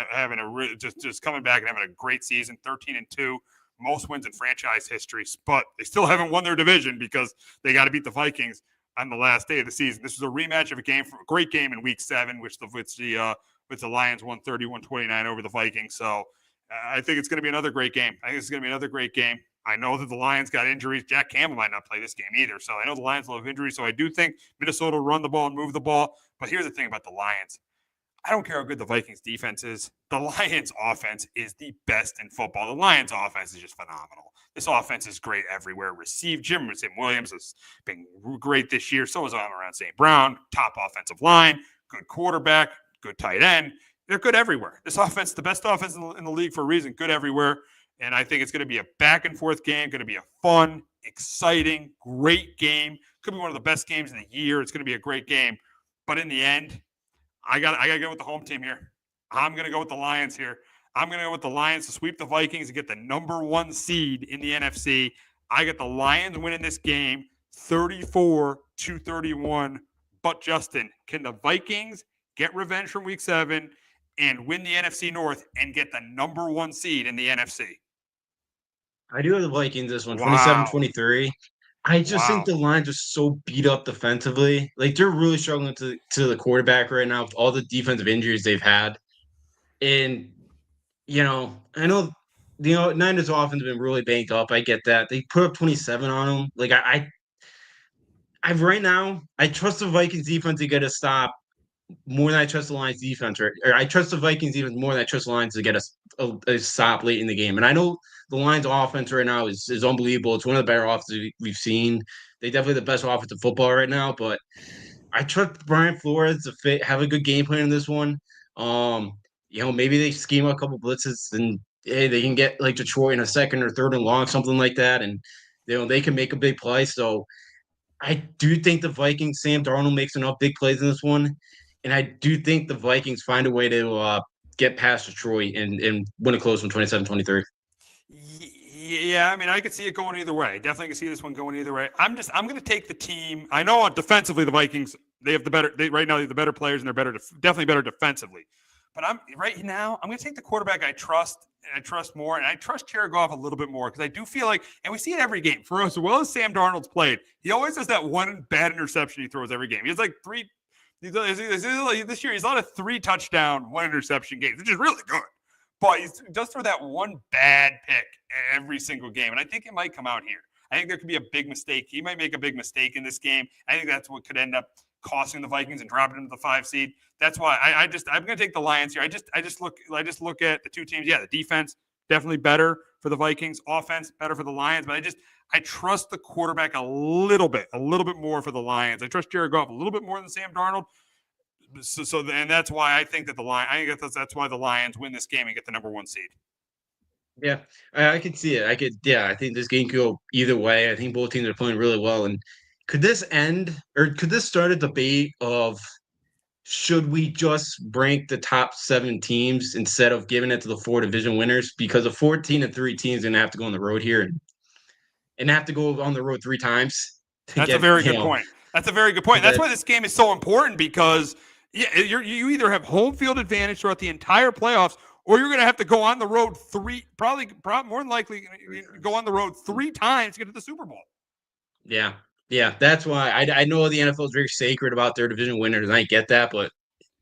C: having just coming back and having a great season, 13-2, most wins in franchise history. But they still haven't won their division because they got to beat the Vikings on the last day of the season. This was a rematch of a great game in Week 7, which the Lions won 31-29 over the Vikings. So I think it's going to be another great game. I know that the Lions got injuries. Jack Campbell might not play this game either. So I know the Lions will have injuries. So I do think Minnesota will run the ball and move the ball. But here's the thing about the Lions. I don't care how good the Vikings defense is. The Lions offense is the best in football. The Lions offense is just phenomenal. This offense is great everywhere. Jim Williams has been great this year. So is Amon-Ra St. Brown. Top offensive line. Good quarterback. Good tight end. They're good everywhere. This offense, the best offense in the league for a reason. Good everywhere. And I think it's going to be a back-and-forth game, going to be a fun, exciting, great game. Could be one of the best games of the year. It's going to be a great game. But in the end, I got to go with the home team here. I'm going to go with the Lions here. I'm going to go with the Lions to sweep the Vikings and get the number 1 seed in the NFC. I got the Lions winning this game 34-31. But, Justin, can the Vikings get revenge from Week 7 and win the NFC North and get the number 1 seed in the NFC?
D: I do have the Vikings this one,
C: Wow.
D: 27-23. I just think the Lions are so beat up defensively. Like, they're really struggling to the quarterback right now with all the defensive injuries they've had. And, I know Niners offense has been really banked up. I get that. They put up 27 on them. Like, I right now, I trust the Vikings defense to get a stop more than I trust the Lions defense, or I trust the Vikings defense more than I trust the Lions to get a stop late in the game. And I know the Lions offense right now is unbelievable. It's one of the better offenses we've seen. They definitely the best offensive football right now, but I trust Brian Flores to have a good game plan in this one. Maybe they scheme a couple blitzes and they can get like Detroit in a second or third and long, something like that, and they can make a big play. So I do think the Vikings, Sam Darnold makes enough big plays in this one. And I do think the Vikings find a way to get past Detroit and win a close one, 27-23.
C: Yeah, I mean, I could see it going either way. Definitely can see this one going either way. I'm going to take the team. I know defensively the Vikings, they have the better. Right now they have the better players and they're definitely better defensively. But I'm going to take the quarterback I trust more, and I trust Jared Goff a little bit more because I do feel like, and we see it every game. For as well as Sam Darnold's played, he always has that one bad interception he throws every game. He has like 3. This year, he's on a 3-touchdown, 1 interception game, which is really good. But he does throw that one bad pick every single game. And I think it might come out here. I think there could be a big mistake. He might make a big mistake in this game. I think that's what could end up costing the Vikings and dropping them to the 5 seed. That's why I'm going to take the Lions here. I just look at the two teams. Yeah, the defense definitely better for the Vikings, offense better for the Lions. But I trust the quarterback a little bit more for the Lions. I trust Jared Goff a little bit more than Sam Darnold. And that's why I think that that's why the Lions win this game and get the number 1 seed.
D: Yeah, I could see it. I think this game could go either way. I think both teams are playing really well. And could this end, or could this start a debate of should we just rank the top 7 teams instead of giving it to the 4 division winners? Because the 14-3 teams are gonna have to go on the road here and have to go on the road 3 times to
C: That's a
D: get,
C: very good point. That's a very good point. That's
D: that.
C: why this game is so important because you either have home field advantage throughout the entire playoffs, or you're going to have to go on the road probably more than likely go on the road 3 times to get to the Super Bowl.
D: Yeah, yeah, that's why I know the NFL is very sacred about their division winners, and I get that, but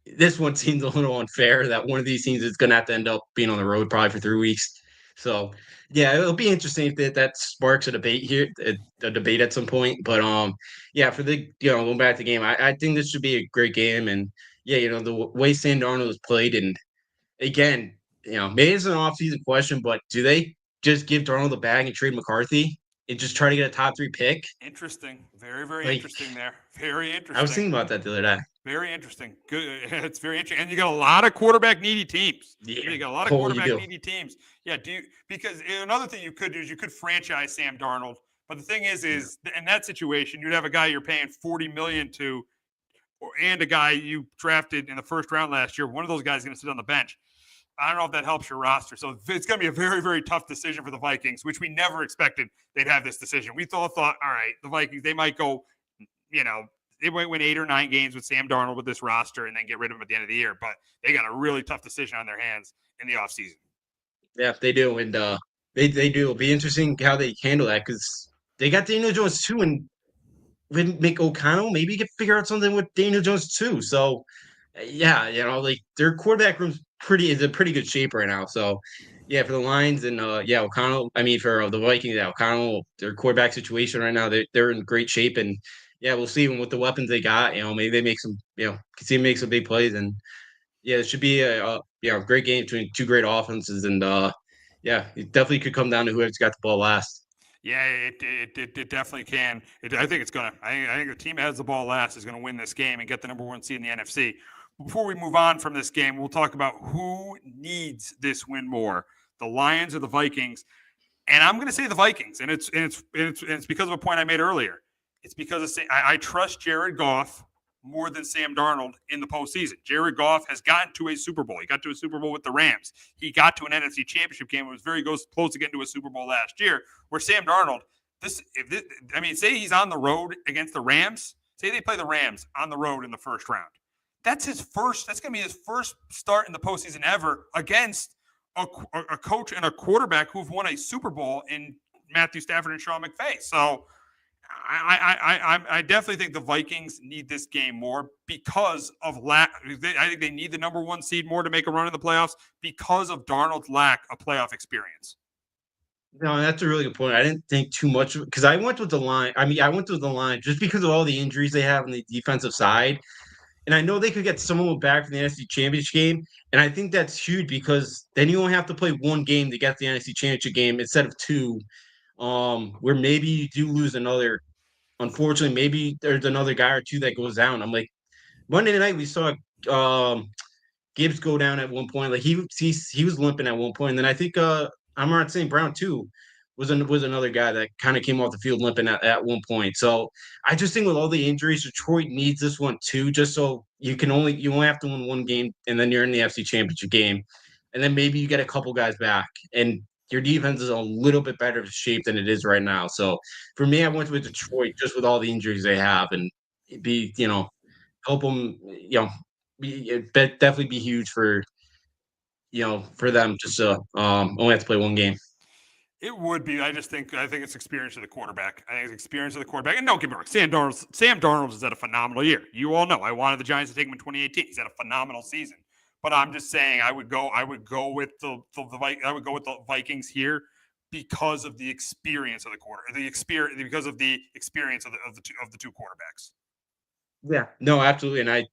D: this one seems a little unfair that one of these teams is going to have to end up being on the road probably for 3 weeks. So, yeah, it'll be interesting if that sparks a debate here, a debate at some point. But yeah, for the going back to the game, I think this should be a great game, and yeah, the way Sam Darnold has played, and again, maybe it's an offseason question, but do they just give Darnold the bag and trade McCarthy and just try to get a top 3 pick?
C: Interesting. Very, very
D: Like,
C: interesting there. Very interesting.
D: I was thinking about that the other day.
C: Very interesting. Good. It's very interesting. And you got a lot of quarterback needy teams.
D: Yeah.
C: You got a lot of quarterback needy teams. Yeah. Because another thing you could do is you could franchise Sam Darnold. But the thing is in that situation, you'd have a guy you're paying $40 million to, and a guy you drafted in the first round last year. One of those guys is going to sit on the bench. I don't know if that helps your roster. So it's going to be a very, very tough decision for the Vikings, which we never expected they'd have this decision. We thought, all right, the Vikings, they might go, they might win 8 or 9 games with Sam Darnold with this roster and then get rid of him at the end of the year. But they got a really tough decision on their hands in the offseason.
D: Yeah, they do. And they do. It'll be interesting how they handle that because they got Daniel Jones too. And with Mick O'Connell, maybe you can figure out something with Daniel Jones too. So, yeah, like their quarterback room's is in pretty good shape right now. So, yeah, for the Lions and O'Connell. I mean, for the Vikings, O'Connell, their quarterback situation right now, they're in great shape. And yeah, we'll see with the weapons they got. Maybe they make some. Can see them make some big plays. And yeah, it should be a great game between 2 great offenses. And yeah, it definitely could come down to whoever's got the ball last.
C: Yeah, it definitely can. I think it's gonna. I think the team that has the ball last is going to win this game and get the number 1 seed in the NFC. Before we move on from this game, we'll talk about who needs this win more: the Lions or the Vikings. And I'm going to say the Vikings, and it's because of a point I made earlier. It's because I trust Jared Goff more than Sam Darnold in the postseason. Jared Goff has gotten to a Super Bowl. He got to a Super Bowl with the Rams. He got to an NFC Championship game. It was very close to getting to a Super Bowl last year. Where Sam Darnold, say he's on the road against the Rams. Say they play the Rams on the road in the first round. That's his first. That's going to be his first start in the postseason ever against a coach and a quarterback who've won a Super Bowl in Matthew Stafford and Sean McVay. So I definitely think the Vikings need this game more because of I think they need the number 1 seed more to make a run in the playoffs because of Darnold's lack of playoff experience.
D: No, that's a really good point. I didn't think too much because I went with the line. I mean, I went with the line just because of all the injuries they have on the defensive side. And I know they could get someone back from the NFC Championship game. And I think that's huge because then you only have to play 1 game to get the NFC Championship game instead of 2, where maybe you do lose another. Unfortunately, maybe there's another guy or 2 that goes down. I'm like, Monday night we saw Gibbs go down at one point. Like he was limping at one point. And then I think Amon St. Brown too was another guy that kind of came off the field limping at one point. So I just think with all the injuries, Detroit needs this one too, just so you only have to win 1 game and then you're in the FC Championship game. And then maybe you get a couple guys back and your defense is a little bit better shape than it is right now. So for me, I went with Detroit just with all the injuries they have and help them, definitely be huge for them just to only have to play 1 game.
C: It would be. I think it's experience of the quarterback. I think it's experience of the quarterback. And don't get me wrong, Sam Darnold has had a phenomenal year. You all know I wanted the Giants to take him in 2018. He's had a phenomenal season. But I'm just saying I would go with the Vikings here because of the experience of the because of the experience of the two quarterbacks.
D: Yeah, no, absolutely. And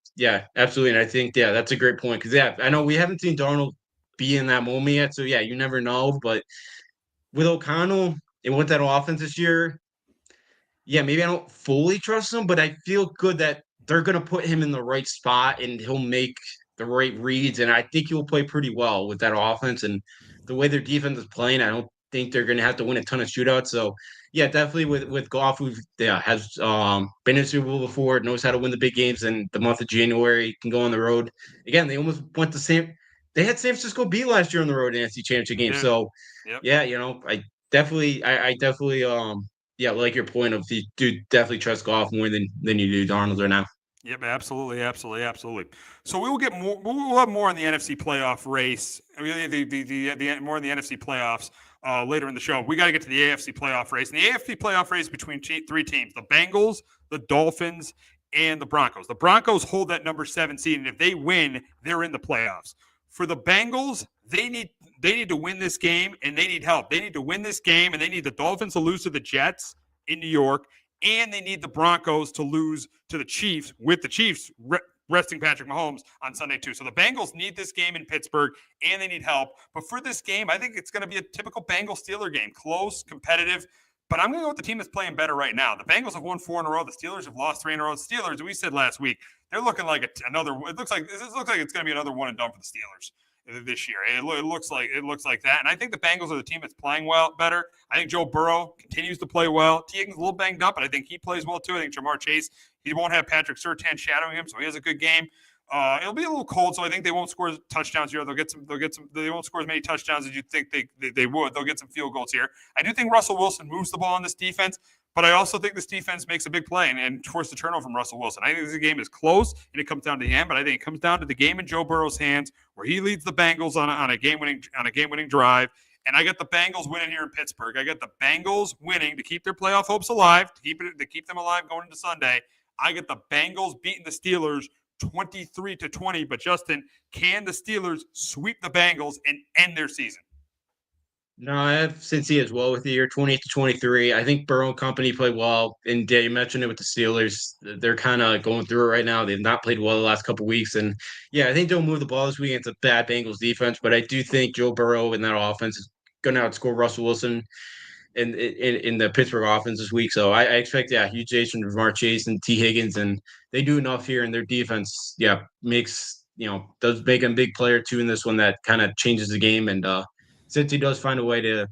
D: absolutely. And I think, that's a great point. Cause I know we haven't seen Darnold be in that moment yet. So you never know. But with O'Connell and with that offense this year, maybe I don't fully trust him, but I feel good that they're going to put him in the right spot and he'll make the right reads, and I think he will play pretty well with that offense. And the way their defense is playing, I don't think they're going to have to win a ton of shootouts. So, yeah, definitely with Goff, who has been in Super Bowl before, knows how to win the big games in the month of January, can go on the road. Again, they almost went to they had San Francisco beat last year on the road in the NFC Championship game.
C: Yeah.
D: So,
C: Yep.
D: yeah, I definitely like your point of you do definitely trust Goff more than you do Darnold right now.
C: Yep, absolutely. So we will get more. We'll have more on the NFC playoff race. I mean, the more in the NFC playoffs later in the show. We got to get to the AFC playoff race. And the AFC playoff race between three teams: the Bengals, the Dolphins, and the Broncos. The Broncos hold that number 7 seed, and if they win, they're in the playoffs. For the Bengals, they need to win this game, and they need help. They need to win this game, and they need the Dolphins to lose to the Jets in New York. And they need the Broncos to lose to the Chiefs, with the Chiefs resting Patrick Mahomes on Sunday too. So the Bengals need this game in Pittsburgh, and they need help. But for this game, I think it's going to be a typical Bengals-Steeler game. Close, competitive. But I'm going to go with the team that's playing better right now. The Bengals have won 4 in a row. The Steelers have lost 3 in a row. The Steelers, we said last week, they're looking like another. It looks like it's going to be another one and done for the Steelers this year. It looks like that. And I think the Bengals are the team that's playing better. I think Joe Burrow continues to play well. T. Higgins a little banged up, but I think he plays well too. I think Jamar Chase, he won't have Patrick Surtain shadowing him, so he has a good game. It'll be a little cold, so I think they won't score touchdowns here. They'll get some. They won't score as many touchdowns as you think they would. They'll get some field goals here. I do think Russell Wilson moves the ball on this defense, but I also think this defense makes a big play and forces the turnover from Russell Wilson. I think this game is close, and it comes down to the end. But I think it comes down to the game in Joe Burrow's hands, where he leads the Bengals on a game-winning drive. And I got the Bengals winning here in Pittsburgh. I got the Bengals winning to keep their playoff hopes alive, to keep them alive going into Sunday. I got the Bengals beating the Steelers 23-20. But Justin, can the Steelers sweep the Bengals and end their season?
D: No, I have Cincy as well with the year 28-23. I think Burrow and company played well. And you mentioned it with the Steelers. They're kind of going through it right now. They've not played well the last couple of weeks. And yeah, I think they'll move the ball this week. It's a bad Bengals defense, but I do think Joe Burrow and that offense is going to outscore Russell Wilson in the Pittsburgh offense this week. So I expect, huge days from Jamar Chase and T. Higgins. And they do enough here, and their defense, does make a big player too in this one that kind of changes the game. And since he does find a way to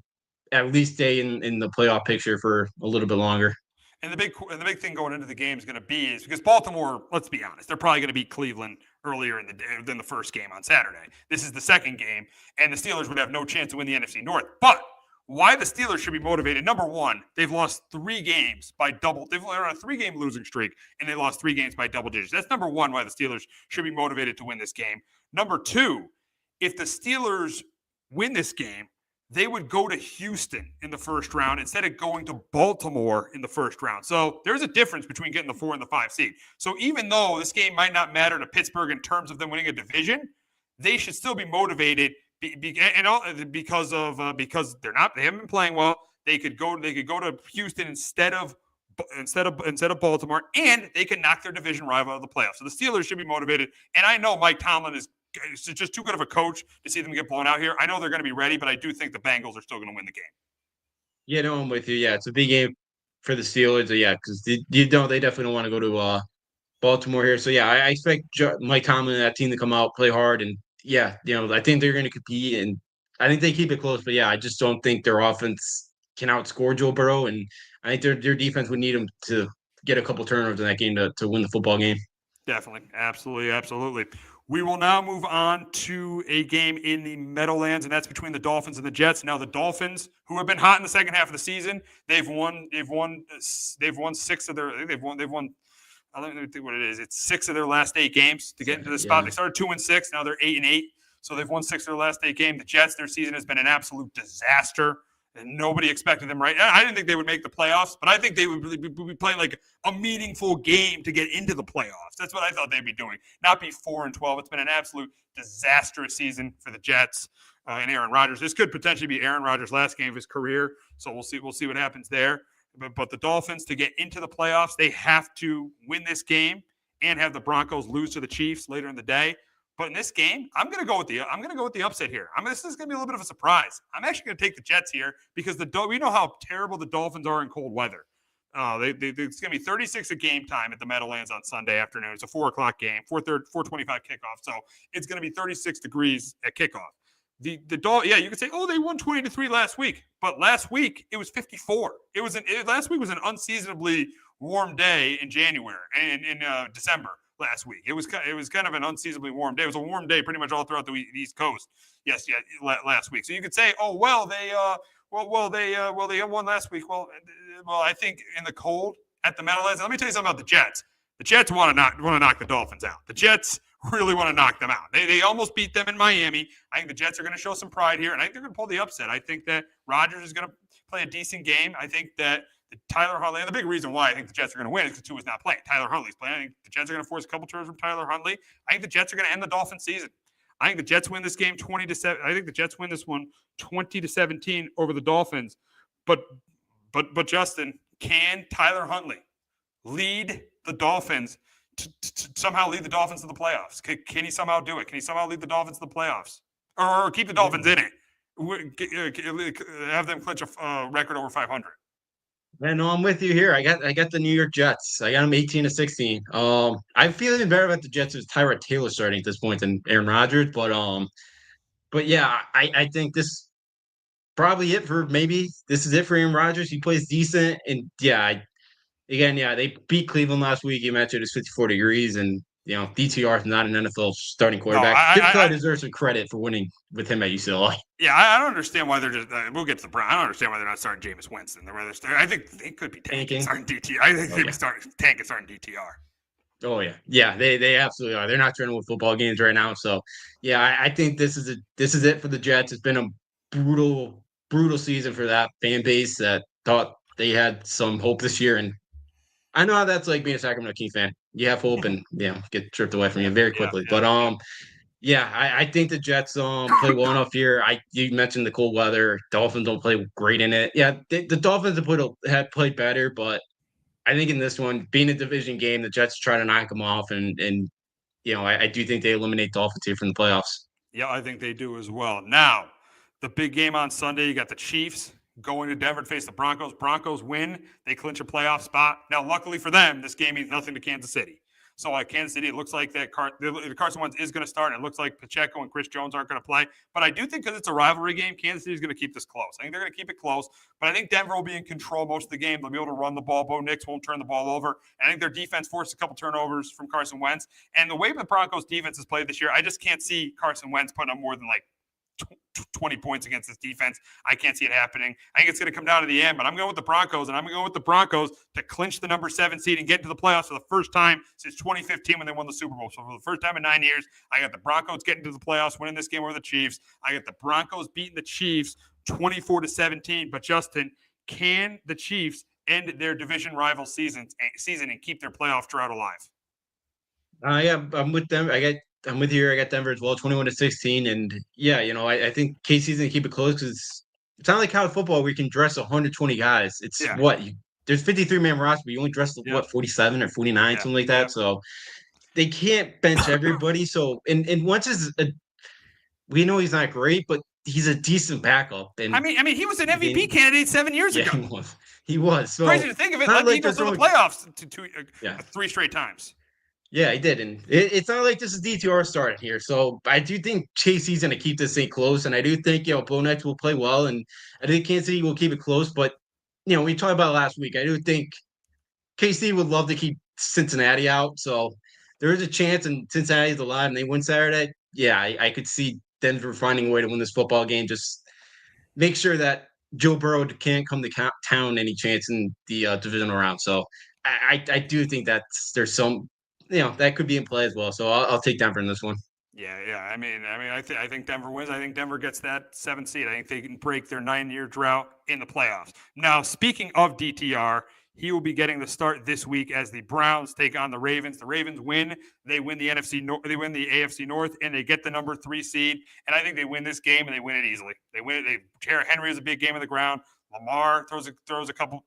D: at least stay in the playoff picture for a little bit longer.
C: And the big thing going into the game is going to be is because Baltimore, let's be honest, they're probably going to beat Cleveland earlier in the day than the first game on Saturday. This is the second game, and the Steelers would have no chance to win the NFC North. But why the Steelers should be motivated? Number one, they've lost 3 games by double. They're on a 3-game losing streak, and they lost 3 games by double digits. That's number one why the Steelers should be motivated to win this game. Number two, if the Steelers win this game, they would go to Houston in the first round instead of going to Baltimore in the first round. So there's a difference between getting the 4 and the 5 seed. So even though this game might not matter to Pittsburgh in terms of them winning a division, they should still be motivated because they haven't been playing well. They could go to Houston instead of Baltimore, and they can knock their division rival out of the playoffs. So the Steelers should be motivated. And I know Mike Tomlin is just too good of a coach to see them get blown out here. I know they're going to be ready, but I do think the Bengals are still going to win the game.
D: Yeah, no, I'm with you. Yeah, it's a big game for the Steelers. Yeah, because they definitely don't want to go to Baltimore here. So yeah, I expect Mike Tomlin and that team to come out, play hard, and I think they're going to compete, and I think they keep it close. But yeah, I just don't think their offense can outscore Joe Burrow, and I think their defense would need them to get a couple turnovers in that game to win the football game.
C: Definitely, absolutely. We will now move on to a game in the Meadowlands, and that's between the Dolphins and the Jets. Now, the Dolphins, who have been hot in the second half of the season, they've won 6 of their. They've won. I don't even think what it is. It's 6 of their last 8 games to get into the spot. They started 2-6. Now they're 8-8. So they've won 6 of their last 8 games. The Jets, their season has been an absolute disaster. And nobody expected them, right? I didn't think they would make the playoffs, but I think they would be playing like a meaningful game to get into the playoffs. That's what I thought they'd be doing, not be 4-12. It's been an absolute disastrous season for the Jets and Aaron Rodgers. This could potentially be Aaron Rodgers' last game of his career, so we'll see what happens there. But the Dolphins, to get into the playoffs, they have to win this game and have the Broncos lose to the Chiefs later in the day. But in this game, I'm going to go with the upset here. This is going to be a little bit of a surprise. I'm actually going to take the Jets here because we know how terrible the Dolphins are in cold weather. It's going to be 36 at game time at the Meadowlands on Sunday afternoon. It's a 4:00 game, 4:25 kickoff. So it's going to be 36 degrees at kickoff. You could say, oh, they won 20-3 last week, but last week it was 54. Last week was an unseasonably warm day in January and in December. Last week it was kind of an unseasonably warm day. It was a warm day pretty much all throughout the East Coast. Last week. So you could say, oh well, they won last week. Well, I think in the cold at the Meadowlands. Let me tell you something about the Jets. The Jets want to knock the Dolphins out. The Jets really want to knock them out. They almost beat them in Miami. I think the Jets are going to show some pride here, and I think they're going to pull the upset. I think that Rodgers is going to play a decent game. I think that Tyler Huntley, and the big reason why I think the Jets are going to win is because Tua's not playing. Tyler Huntley's playing. I think the Jets are going to force a couple turns from Tyler Huntley. I think the Jets are going to end the Dolphins season. I think the Jets win this game 20-7. I think the Jets win this one 20-17 over the Dolphins. But Justin, can Tyler Huntley lead the Dolphins to somehow lead the Dolphins to the playoffs? Can he somehow do it? Can he somehow lead the Dolphins to the playoffs, or keep the Dolphins in it? Have them clinch a record over 500.
D: Yeah, no, I'm with you here. I got the New York Jets. I got them 18-16. I feel even better about the Jets with Tyrod Taylor starting at this point than Aaron Rodgers. But yeah, I think this probably it for maybe this is it for Aaron Rodgers. He plays decent, and yeah, they beat Cleveland last week. You mentioned it's 54 degrees, and DTR is not an NFL starting quarterback. He probably deserves some credit for winning with him at UCLA.
C: Yeah, I don't understand why they're just. We'll get to the Browns. I don't understand why they're not starting Jameis Winston. I think they could be tanking starting DTR. I think they'd be starting DTR.
D: Oh yeah, they absolutely are. They're not trying to win football games right now. So yeah, I think this is it for the Jets. It's been a brutal season for that fan base that thought they had some hope this year, and I know how that's like being a Sacramento Kings fan. You have hope, and get stripped away from you very quickly. I think the Jets play well enough here. You mentioned the cold weather. Dolphins don't play great in it. Yeah, the Dolphins have played better, but I think in this one, being a division game, the Jets try to knock them off, and I do think they eliminate Dolphins here from the playoffs.
C: Yeah, I think they do as well. Now, the big game on Sunday, you got the Chiefs going to Denver to face the Broncos. Broncos win. They clinch a playoff spot. Now, luckily for them, this game means nothing to Kansas City. So at Kansas City, it looks like that Carson Wentz is going to start, and it looks like Pacheco and Chris Jones aren't going to play. But I do think because it's a rivalry game, Kansas City is going to keep this close. I think they're going to keep it close, but I think Denver will be in control most of the game. They'll be able to run the ball. Bo Nix won't turn the ball over. And I think their defense forced a couple turnovers from Carson Wentz. And the way the Broncos defense has played this year, I just can't see Carson Wentz putting up more than 20 points against this defense. I can't see it happening. I think it's going to come down to the end, but I'm going with the Broncos, and I'm going to go with the Broncos to clinch the number 7 seed and get into the playoffs for the first time since 2015 when they won the Super Bowl. So for the first time in 9 years, I got the Broncos getting to the playoffs, winning this game over the Chiefs. I got the Broncos beating the Chiefs 24-17. But Justin, can the Chiefs end their division rival season and keep their playoff drought alive?
D: I'm with them. I'm with you. I got Denver as well, 21-16. And I think KC's going to keep it close because it's not like college football where you can dress 120 guys. It's there's 53-man roster, but you only dress 47 or 49, something like that. So they can't bench everybody. So and Wentz we know he's not great, but he's a decent backup. And
C: I mean, he was an MVP candidate 7 years ago.
D: He was. So
C: crazy to think of it. Like the Eagles in the playoffs 3 straight times.
D: Yeah, he did. And it's not like this is DTR starting here. So I do think KC's going to keep this thing close. And I do think, Bo Nix will play well. And I think Kansas City will keep it close. But, we talked about it last week. I do think KC would love to keep Cincinnati out. So there is a chance, and Cincinnati's alive and they win Saturday. Yeah, I could see Denver finding a way to win this football game. Just make sure that Joe Burrow can't come to town any chance in the divisional round. So I do think that there's some – that could be in play as well. So I'll take Denver in this one.
C: Yeah. I think Denver wins. I think Denver gets that 7th seed. I think they can break their 9-year drought in the playoffs. Now, speaking of DTR, he will be getting the start this week as the Browns take on the Ravens. The Ravens win. They win the They win the AFC North, and they get the number 3 seed. And I think they win this game, and they win it easily. They win it. Henry is a big game on the ground. Lamar throws a couple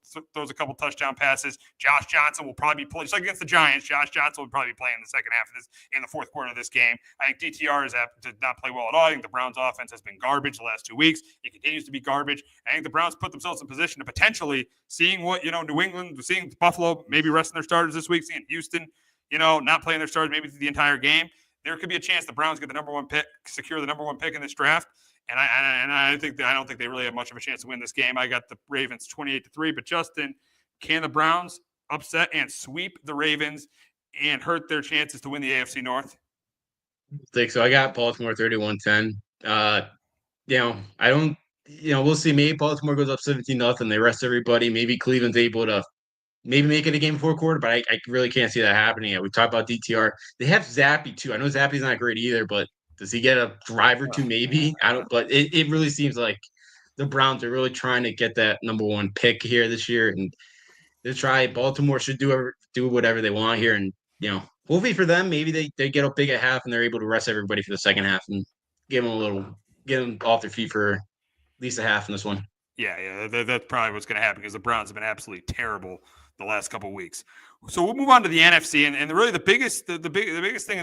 C: touchdown passes. Josh Johnson will probably be playing, just like against the Giants. Josh Johnson will probably be playing in the second half of this, in the fourth quarter of this game. I think DTR did not play well at all. I think the Browns' offense has been garbage the last 2 weeks. It continues to be garbage. I think the Browns put themselves in position to potentially seeing what New England, seeing Buffalo maybe resting their starters this week, seeing Houston, not playing their starters maybe through the entire game. There could be a chance the Browns get the number one pick, secure the number one pick in this draft. And I don't think they really have much of a chance to win this game. I got the Ravens 28-3. But Justin, can the Browns upset and sweep the Ravens and hurt their chances to win the AFC North?
D: I think so. I got Baltimore 31-10. I don't. We'll see. Maybe Baltimore goes up 17-0. They rest everybody. Maybe Cleveland's able to maybe make it a game fourth quarter, but I really can't see that happening yet. We talked about DTR. They have Zappy too. I know Zappy's not great either, but does he get a drive or two? Maybe. I don't. But it really seems like the Browns are really trying to get that number one pick here this year, and they try. Baltimore should do whatever they want here, and hopefully for them, maybe they get up big at half and they're able to rest everybody for the second half and get them off their feet for at least a half in this one.
C: Yeah, that's probably what's going to happen because the Browns have been absolutely terrible the last couple of weeks. So we'll move on to the NFC, and really the biggest thing in the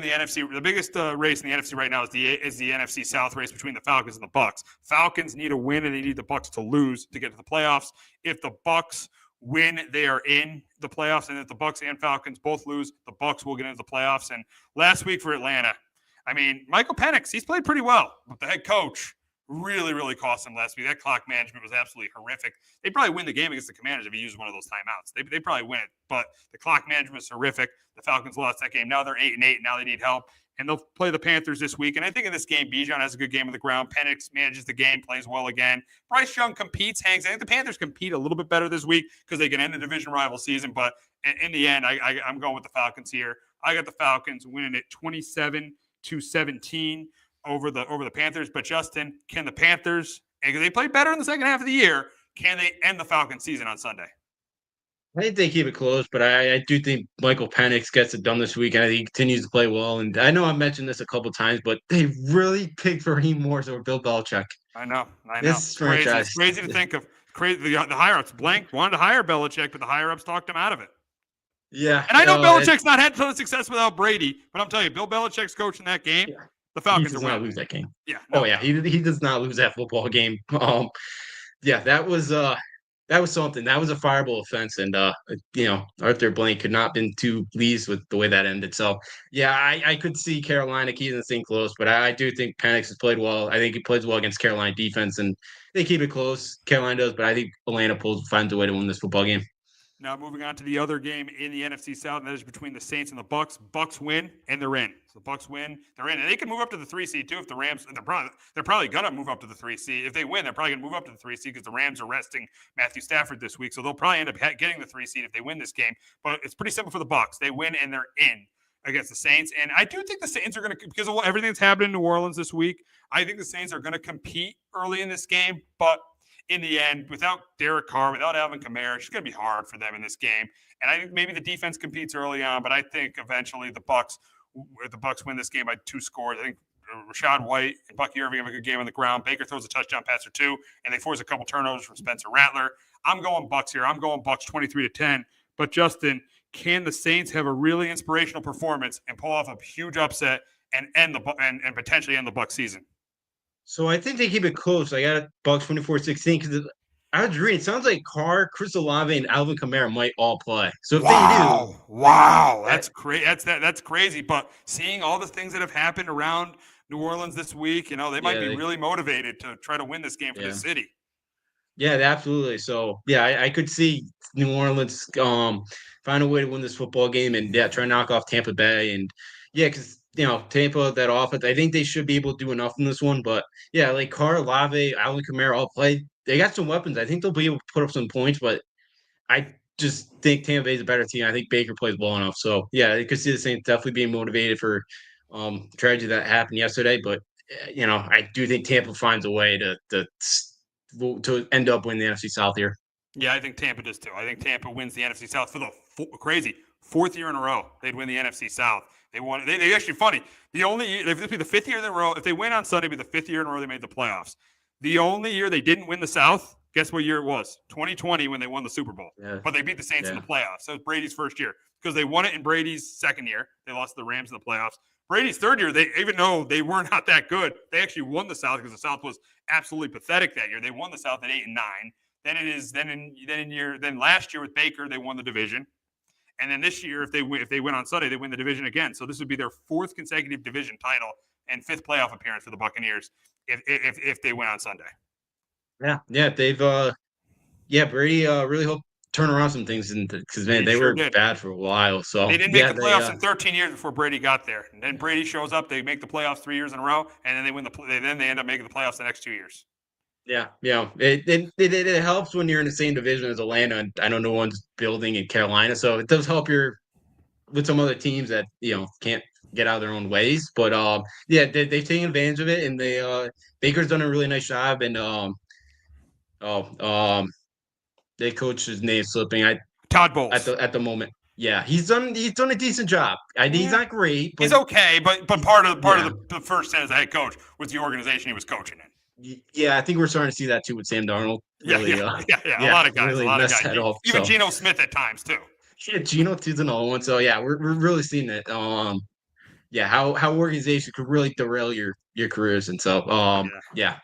C: NFC, the biggest race in the NFC right now is the NFC South race between the Falcons and the Bucs. Falcons need a win, and they need the Bucs to lose to get to the playoffs. If the Bucs win, they are in the playoffs, and if the Bucs and Falcons both lose, the Bucs will get into the playoffs. And last week for Atlanta, Michael Penix, he's played pretty well, but the head coach really, really cost him last week. That clock management was absolutely horrific. They probably win the game against the Commanders if he used one of those timeouts. They probably win it, but the clock management was horrific. The Falcons lost that game. Now they're 8-8. Now they need help, and they'll play the Panthers this week. And I think in this game, Bijan has a good game on the ground. Penix manages the game, plays well again. Bryce Young competes, hangs. I think the Panthers compete a little bit better this week because they can end the division rival season. But in the end, I'm going with the Falcons here. I got the Falcons winning it 27-17. Over the Panthers. But Justin, can the Panthers, and they played better in the second half of the year, can they end the Falcons season on Sunday?
D: I think they keep it close, but I do think Michael Penix gets it done this week, and I think he continues to play well. And I know I mentioned this a couple times, but they really picked Raheem Morris over Bill Belichick.
C: I know.
D: This franchise.
C: It's crazy to think of. Crazy. The higher-ups wanted to hire Belichick, but the higher-ups talked him out of it.
D: Yeah.
C: And I know Belichick's not had a ton of success without Brady, but I'm telling you, Bill Belichick's coaching that game. Yeah. The Falcons
D: does not lose that game.
C: Yeah.
D: No. Oh yeah, he does not lose that football game. That was something. That was a fireable offense, and Arthur Blank could not have been too pleased with the way that ended. So yeah, I could see Carolina keeping this thing close, but I do think Penix has played well. I think he plays well against Carolina defense, and they keep it close. Carolina does, but I think Atlanta finds a way to win this football game.
C: Now moving on to the other game in the NFC South, and that is between the Saints and the Bucs. Bucs win, and they're in. So the Bucs win, they're in, and they can move up to the 3 seed too if the Rams. They're probably gonna move up to the 3 seed if they win. They're probably gonna move up to the 3 seed because the Rams are resting Matthew Stafford this week, so they'll probably end up getting the 3 seed if they win this game. But it's pretty simple for the Bucs. They win, and they're in against the Saints. And I do think the Saints are gonna, because of everything that's happened in New Orleans this week, I think the Saints are gonna compete early in this game, but in the end, without Derek Carr, without Alvin Kamara, it's going to be hard for them in this game. And I think maybe the defense competes early on, but I think eventually the Bucs win this game by 2 scores. I think Rashad White and Bucky Irving have a good game on the ground. Baker throws a touchdown pass or 2, and they force a couple turnovers from Spencer Rattler. I'm going Bucs here. I'm going Bucs 23-10. But Justin, can the Saints have a really inspirational performance and pull off a huge upset and potentially end the Bucs season?
D: So I think they keep it close. I got Bucs 24-16 because I was reading. It sounds like Carr, Chris Olave, and Alvin Kamara might all play. So if they do,
C: that's crazy. That's crazy. But seeing all the things that have happened around New Orleans this week, they might be really motivated to try to win this game for the city. Yeah,
D: absolutely. So I could see New Orleans find a way to win this football game and try to knock off Tampa Bay and because. Tampa, that offense, I think they should be able to do enough in this one. But, like Carr, Olave, Alvin Kamara all play. They got some weapons. I think they'll be able to put up some points, but I just think Tampa Bay is a better team. I think Baker plays well enough. So, you could see the Saints definitely being motivated for tragedy that happened yesterday. But, I do think Tampa finds a way to end up winning the NFC South here.
C: Yeah, I think Tampa does too. I think Tampa wins the NFC South for the crazy 4th year in a row. They'd win the NFC South. They won. They actually funny. The only year, if it'd be the 5th year in a row, if they win on Sunday, it'd be the 5th year in a row they made the playoffs. The only year they didn't win the South Guess what year it was? 2020 when they won the Super Bowl.
D: Yeah.
C: But they beat the Saints in the playoffs. So it was Brady's first year because they won it in Brady's second year. They lost to the Rams in the playoffs. Brady's third year, even though they were not that good, they actually won the South because the South was absolutely pathetic that year. They won the South at 8-9. Then last year with Baker, they won the division. And then this year, if they win on Sunday, they win the division again. So this would be their fourth consecutive division title and fifth playoff appearance for the Buccaneers if they win on Sunday.
D: Yeah, they've Brady really hoped turn around some things because they
C: sure
D: were
C: did.
D: bad for a while. So
C: they didn't make the playoffs in 13 years before Brady got there. And then Brady shows up, they make the playoffs 3 years in a row, and then they end up making the playoffs the next 2 years.
D: Yeah, it helps when you're in the same division as Atlanta, and I know no one's building in Carolina, so it does help with some other teams that can't get out of their own ways. But they've taken advantage of it, and Baker's done a really nice job. And their coach's name slipping.
C: Todd Bowles
D: at the moment. Yeah, he's done a decent job. He's not great. But,
C: he's okay, but part of the first stint as a head coach was the organization he was coaching in.
D: Yeah, I think we're starting to see that too with Sam Darnold. Really,
C: a lot of guys, Even Geno Smith at times too.
D: Yeah, Geno too's another one. So yeah, we're really seeing it. How organizations could really derail your careers, and so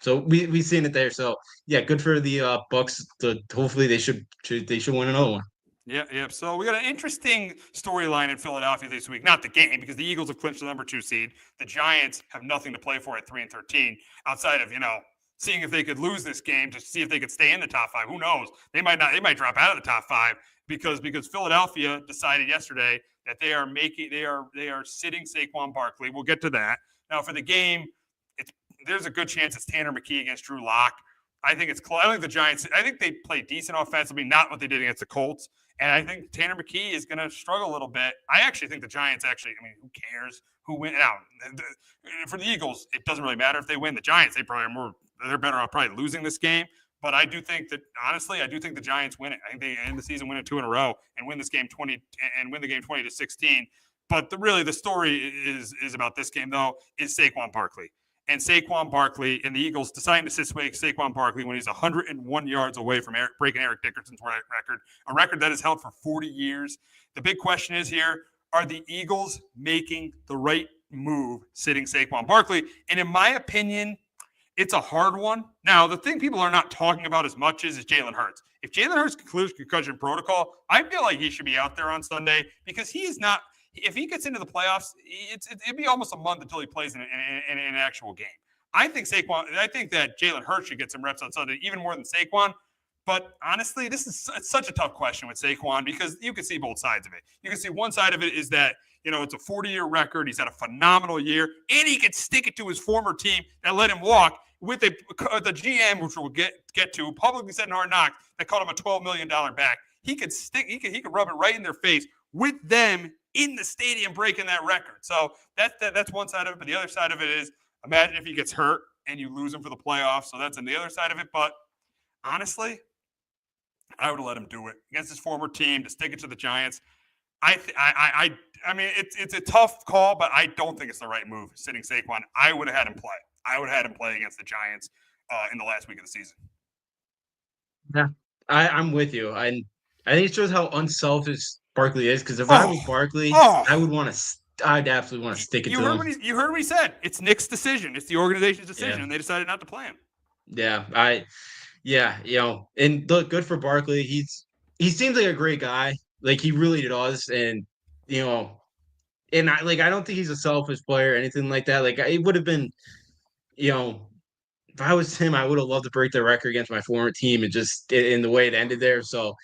D: so we've seen it there. So yeah, good for the Bucks. Hopefully they should win another one.
C: Yeah. So we got an interesting storyline in Philadelphia this week. Not the game, because the Eagles have clinched the number 2 seed. The Giants have nothing to play for at 3-13, outside of seeing if they could lose this game to see if they could stay in the top 5. Who knows? They might not. They might drop out of the top 5 because Philadelphia decided yesterday that they are sitting Saquon Barkley. We'll get to that. Now for the game, there's a good chance it's Tanner McKee against Drew Lock. I think it's close. I think the Giants. I think they play decent offensively, not what they did against the Colts. And I think Tanner McKee is going to struggle a little bit. I actually think the Giants who cares who wins? Now, for the Eagles, it doesn't really matter if they win. The Giants, they're better off probably losing this game. But I do think that, honestly, the Giants win it. I think they end the season winning 2 in a row and win this game 20-16. But the story is about this game, though, is Saquon Barkley. And Saquon Barkley and the Eagles deciding to sit Saquon Barkley when he's 101 yards away from breaking Eric Dickerson's record, a record that is held for 40 years. The big question is here, are the Eagles making the right move sitting Saquon Barkley? And in my opinion, it's a hard one. Now, the thing people are not talking about as much is Jalen Hurts. If Jalen Hurts clears concussion protocol, I feel like he should be out there on Sunday because he is not – if he gets into the playoffs, it'd be almost a month until he plays in an actual game. I think that Jalen Hurts should get some reps on Sunday, even more than Saquon. But honestly, it's such a tough question with Saquon because you can see both sides of it. You can see one side of it is that, it's a 40-year record. He's had a phenomenal year, and he could stick it to his former team that let him walk with the GM, which we'll get to, publicly said in Hard Knocks that called him a $12 million back. He could rub it right in their face with them in the stadium breaking that record. So that's one side of it. But the other side of it is, imagine if he gets hurt and you lose him for the playoffs. So that's on the other side of it. But honestly, I would have let him do it against his former team to stick it to the Giants. I mean, it's a tough call, but I don't think it's the right move sitting Saquon. I would have had him play. I would have had him play against the Giants in the last week of the season.
D: Yeah, I'm with you. I think it shows how unselfish Barkley is, because if I was Barkley, I'd absolutely want to stick it to him.
C: You heard what he said. It's Nick's decision. It's the organization's decision, and they decided not to play him. And look, good for Barkley. He seems like a great guy. Like, he really does, and and I don't think he's a selfish player or anything like that. Like, it would have been, if I was him, I would have loved to break the record against my former team, and just in the way it ended there. So,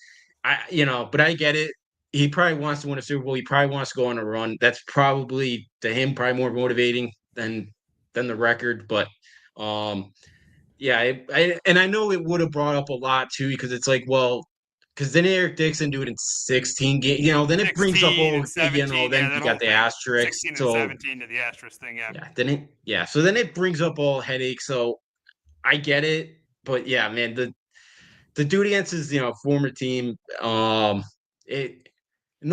C: but I get it. He probably wants to win a Super Bowl. He probably wants to go on a run. That's probably, to him, probably more motivating than the record. But, I know it would have brought up a lot, too, because it's like, well, because then Eric Dixon do it in 16 games. Then it brings up all, 17, then you got the asterisk. 16 and 17 to the asterisk thing, yeah.
D: So then it brings up all headaches. So I get it. But, yeah, man, the dude against his, former team, no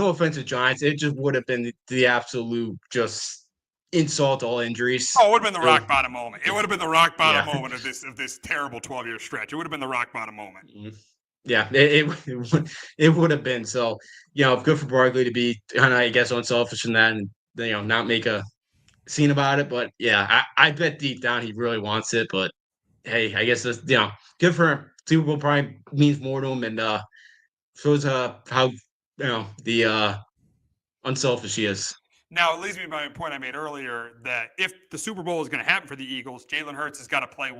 D: offense to Giants, it just would have been the absolute just insult to all injuries.
C: Oh, it would have been the rock bottom moment. It would have been the rock bottom
D: Yeah.
C: moment of this terrible 12-year stretch. It would have been the rock bottom moment.
D: Yeah, it would have been. So, good for Barkley to be kind of, I guess, unselfish in that, and not make a scene about it. But yeah, I bet deep down he really wants it. But hey, I guess that's good for him. Super Bowl probably means more to him, and shows how the unselfish he is.
C: Now, it leads me to my point I made earlier that if the Super Bowl is going to happen for the Eagles, Jalen Hurts has got to play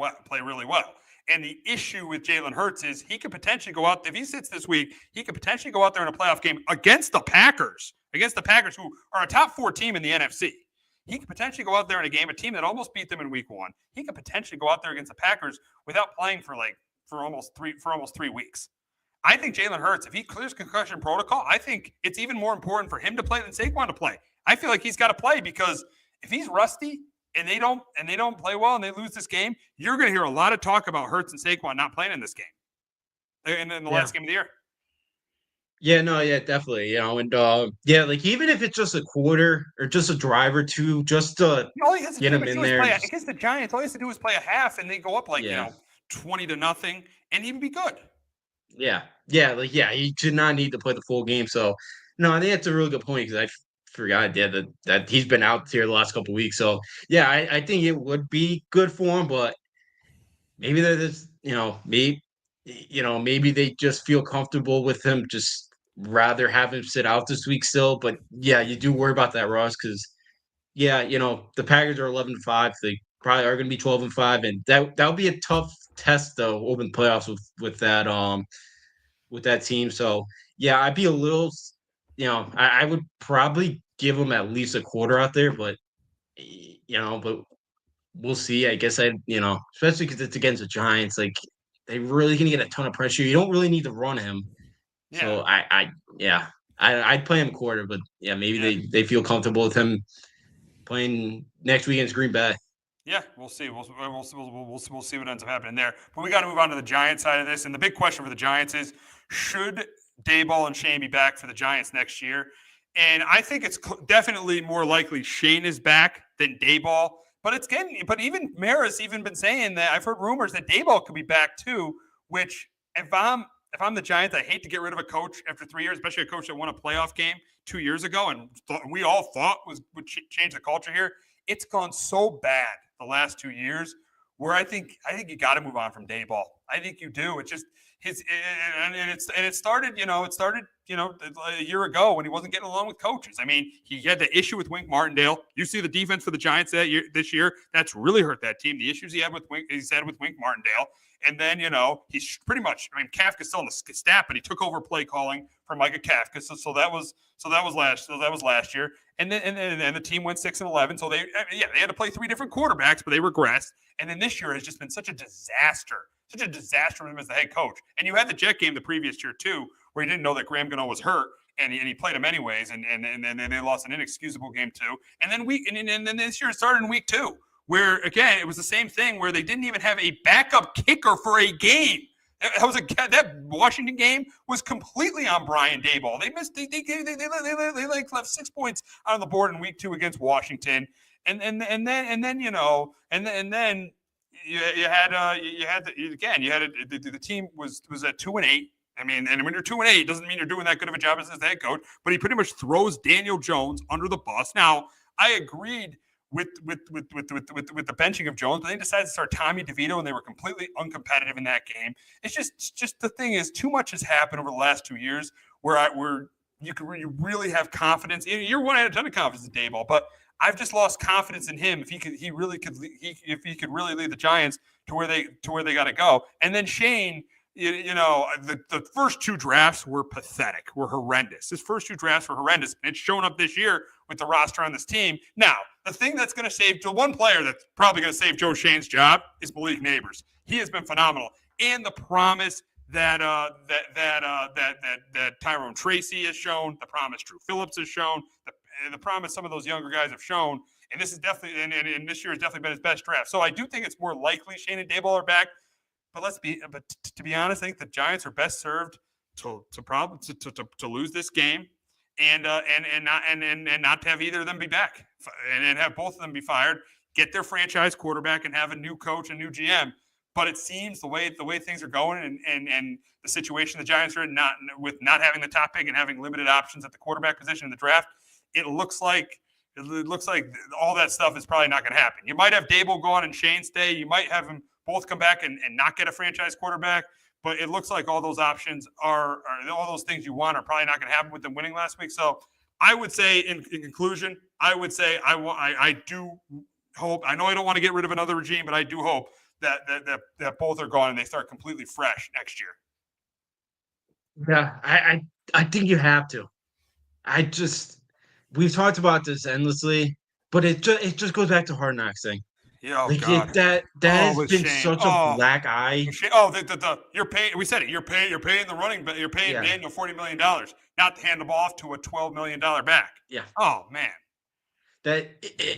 C: really well. And the issue with Jalen Hurts is he could potentially go out, if he sits this week, he could potentially go out there in a playoff game against the Packers, who are a top 4 team in the NFC. He could potentially go out there in a game, a team that almost beat them in week 1. He could potentially go out there against the Packers without playing for almost 3 weeks. I think Jalen Hurts, if he clears concussion protocol, I think it's even more important for him to play than Saquon to play. I feel like he's got to play because if he's rusty and they don't play well and they lose this game, you're going to hear a lot of talk about Hurts and Saquon not playing in this game, and in the last game of the year.
D: Yeah, no, yeah, definitely. And like even if it's just a quarter or just a drive or two, just to get him in there.
C: Against the Giants, all he has to do is play a half, and they go up 20-0, and he'd be good.
D: Yeah, he should not need to play the full game. So, no, I think that's a really good point because I forgot that he's been out here the last couple of weeks. So, yeah, I think it would be good for him, but maybe maybe they just feel comfortable with him, just rather have him sit out this week still. But yeah, you do worry about that, Ross, because the Packers are 11-5. They probably are going to be 12-5, and that would be a tough test though, open playoffs with that team. So yeah, I'd be a little, I would probably give them at least a quarter out there, but but we'll see. I guess especially because it's against the Giants, like they really gonna get a ton of pressure. You don't really need to run him. Yeah. So I'd play him a quarter, but yeah, maybe they feel comfortable with him playing next week against Green Bay.
C: Yeah, we'll see. We'll see what ends up happening there. But we got to move on to the Giants side of this. And the big question for the Giants is, should Daboll and Shane be back for the Giants next year? And I think it's definitely more likely Shane is back than Daboll. But even Mara's even been saying that I've heard rumors that Daboll could be back too. Which if I'm the Giants, I hate to get rid of a coach after 3 years, especially a coach that won a playoff game 2 years ago, and we all thought would change the culture here. It's gone so bad the last 2 years where I think you got to move on from Daboll. I think you do. It's just it started a year ago when he wasn't getting along with coaches. I mean, he had the issue with Wink Martindale. You see the defense for the Giants this year. That's really hurt that team. The issues he had with Wink Martindale. And then, he's pretty much, Kafka's still on the staff, but he took over play calling for Micah Kafka. So that was last year. And then the team went 6-11. So they had to play 3 different quarterbacks, but they regressed. And then this year has just been such a disaster for him as the head coach. And you had the Jet game the previous year too, where you didn't know that Graham Gano was hurt. And he played him anyways, and they lost an inexcusable game too. And then this year it started in week 2. Where, again, it was the same thing where they didn't even have a backup kicker for a game. That Washington game was completely on Brian Daboll. They missed. They left 6 points on the board in week 2 against Washington, and then you had the team was at 2-8. I mean, and when you're 2-8, it doesn't mean you're doing that good of a job as the head coach. But he pretty much throws Daniel Jones under the bus. Now, I agreed with the benching of Jones, but they decided to start Tommy DeVito, and they were completely uncompetitive in that game. It's just the thing is, too much has happened over the last 2 years where you really have confidence. Year 1, I had a ton of confidence in Daboll, but I've just lost confidence in him. If he could really lead the Giants to where they got to go. And then Shane, the first 2 drafts were pathetic, were horrendous. His first 2 drafts were horrendous, and it's shown up this year with the roster on this team. Now, the thing that's going to save the one player that's probably going to save Joe Shane's job is Malik Neighbors. He has been phenomenal, and the promise that Tyrone Tracy has shown, the promise Drew Phillips has shown, the promise some of those younger guys have shown, and this is definitely and this year has definitely been his best draft. So I do think it's more likely Shane and Daboll are back. But to be honest, I think the Giants are best served to lose this game and not to have either of them be back and have both of them be fired, get their franchise quarterback and have a new coach and new GM. But it seems the way things are going and the situation the Giants are in, not having the top pick and having limited options at the quarterback position in the draft, it looks like all that stuff is probably not going to happen. You might have Dable go on and Shane stay. You might have them both come back and not get a franchise quarterback. But it looks like all those options are all those things you want are probably not going to happen with them winning last week. So I would say, in conclusion, I do hope. I know I don't want to get rid of another regime, but I do hope that both are gone and they start completely fresh next year.
D: Yeah, I think you have to. We've talked about this endlessly, but it just goes back to Hard Knocks thing.
C: Yeah,
D: God. That has been
C: Shane.
D: such a black eye.
C: You're paying. We said it. You're paying the running back. You're paying Daniel $40 million, not to hand the ball off to a $12 million back.
D: Yeah.
C: Oh man.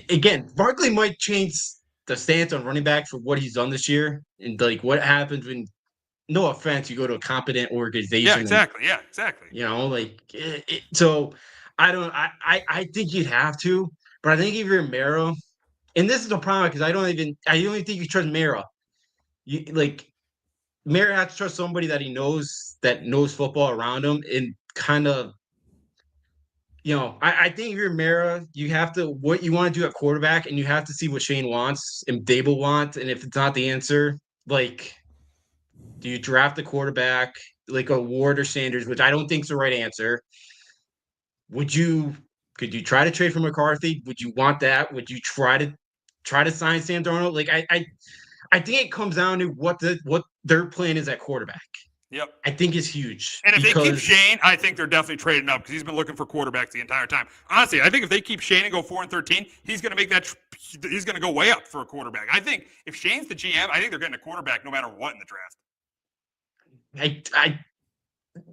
D: Again, Barkley might change the stance on running back for what he's done this year, and like what happens when, no offense, you go to a competent organization.
C: Yeah, exactly.
D: So I don't. I think you'd have to, but I think if you're Mara. And this is the problem because I don't think you trust Mara. Mara has to trust somebody that knows football around him and kind of, I think if you're Mara, you have to what you want to do at quarterback, and you have to see what Shane wants and Dable wants, and if it's not the answer, like, do you draft the quarterback like a Ward or Sanders, which I don't think is the right answer? Could you try to trade for McCarthy? Would you want that? Would you try to sign Sam Darnold? Like I think it comes down to what their plan is at quarterback.
C: Yep.
D: I think it's huge.
C: And if they keep Shane, I think they're definitely trading up because he's been looking for quarterbacks the entire time. Honestly, I think if they keep Shane and go 4-13, he's going to make that. He's going to go way up for a quarterback. I think if Shane's the GM, I think they're getting a quarterback no matter what in the draft.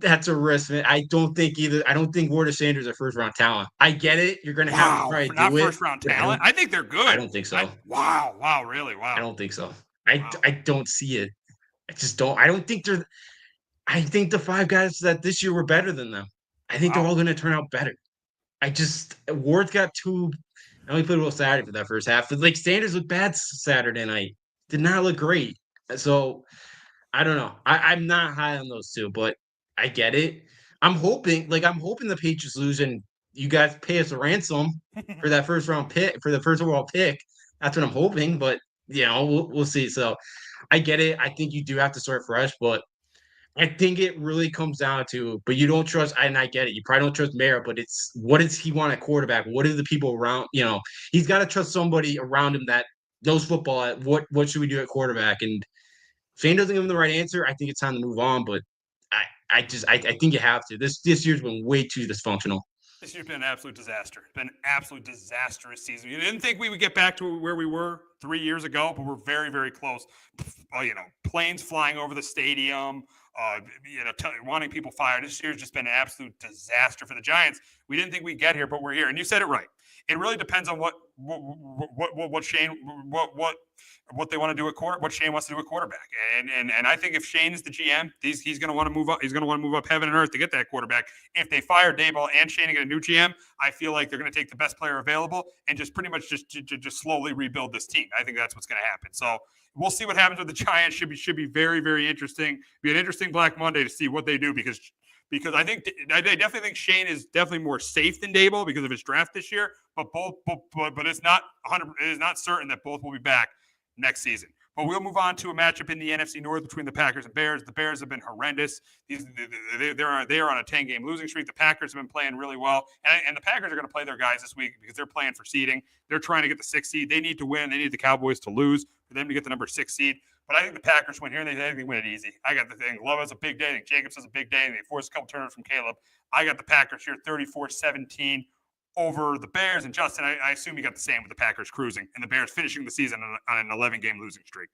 D: That's a risk, man. I don't think Ward or Sanders are first round talent. I get it. You're going to have to probably
C: not
D: do
C: first round talent. I think they're good.
D: I don't think so.
C: Wow, really? Wow.
D: I don't think so. I don't see it. I just don't. I don't think they're. I think the five guys that this year were better than them. I think they're all going to turn out better. Ward's got two. I only played a little Saturday for that first half. But like Sanders looked bad Saturday night. Did not look great. So I don't know. I'm not high on those two, but I get it. I'm hoping the Patriots lose and you guys pay us a ransom for that first round pick, for the first overall pick. That's what I'm hoping, but we'll see. So I get it. I think you do have to start fresh, but I think it really comes down to, but you don't trust, and I get it. You probably don't trust Mara, but it's what does he want at quarterback? What are the people around? He's got to trust somebody around him that knows football. At what should we do at quarterback? And if Shane doesn't give him the right answer, I think it's time to move on. But I think you have to. This year's been way too dysfunctional.
C: This year's been an absolute disaster. It's been an absolute disastrous season. You didn't think we would get back to where we were 3 years ago, but we're very, very close. Planes flying over the stadium, wanting people fired. This year's just been an absolute disaster for the Giants. We didn't think we'd get here, but we're here. And you said it right. It really depends on what Shane what they want to do at what Shane wants to do at quarterback. And I think if Shane is the GM, he's going to want to move up. He's going to want to move up heaven and earth to get that quarterback. If they fire Daboll and Shane and get a new GM, I feel like they're going to take the best player available and just pretty much just slowly rebuild this team. I think that's what's going to happen. So we'll see what happens with the Giants. Should be very, very interesting. Be an interesting Black Monday to see what they do because I definitely think Shane is definitely more safe than Daboll because of his draft this year. But it's not 100. It is not certain that both will be back next season. But we'll move on to a matchup in the NFC North between the Packers and Bears. The Bears have been horrendous. They are on a 10-game losing streak. The Packers have been playing really well. And the Packers are going to play their guys this week because they're playing for seeding. They're trying to get the 6th seed. They need to win. They need the Cowboys to lose for them to get the number 6 seed. But I think the Packers win here, and they win it easy. I got the thing. Love has a big day. I think Jacobs has a big day, and they force a couple turnovers from Caleb. I got the Packers here 34-17 over the Bears. And Justin, I assume you got the same with the Packers cruising and the Bears finishing the season on an 11-game losing streak.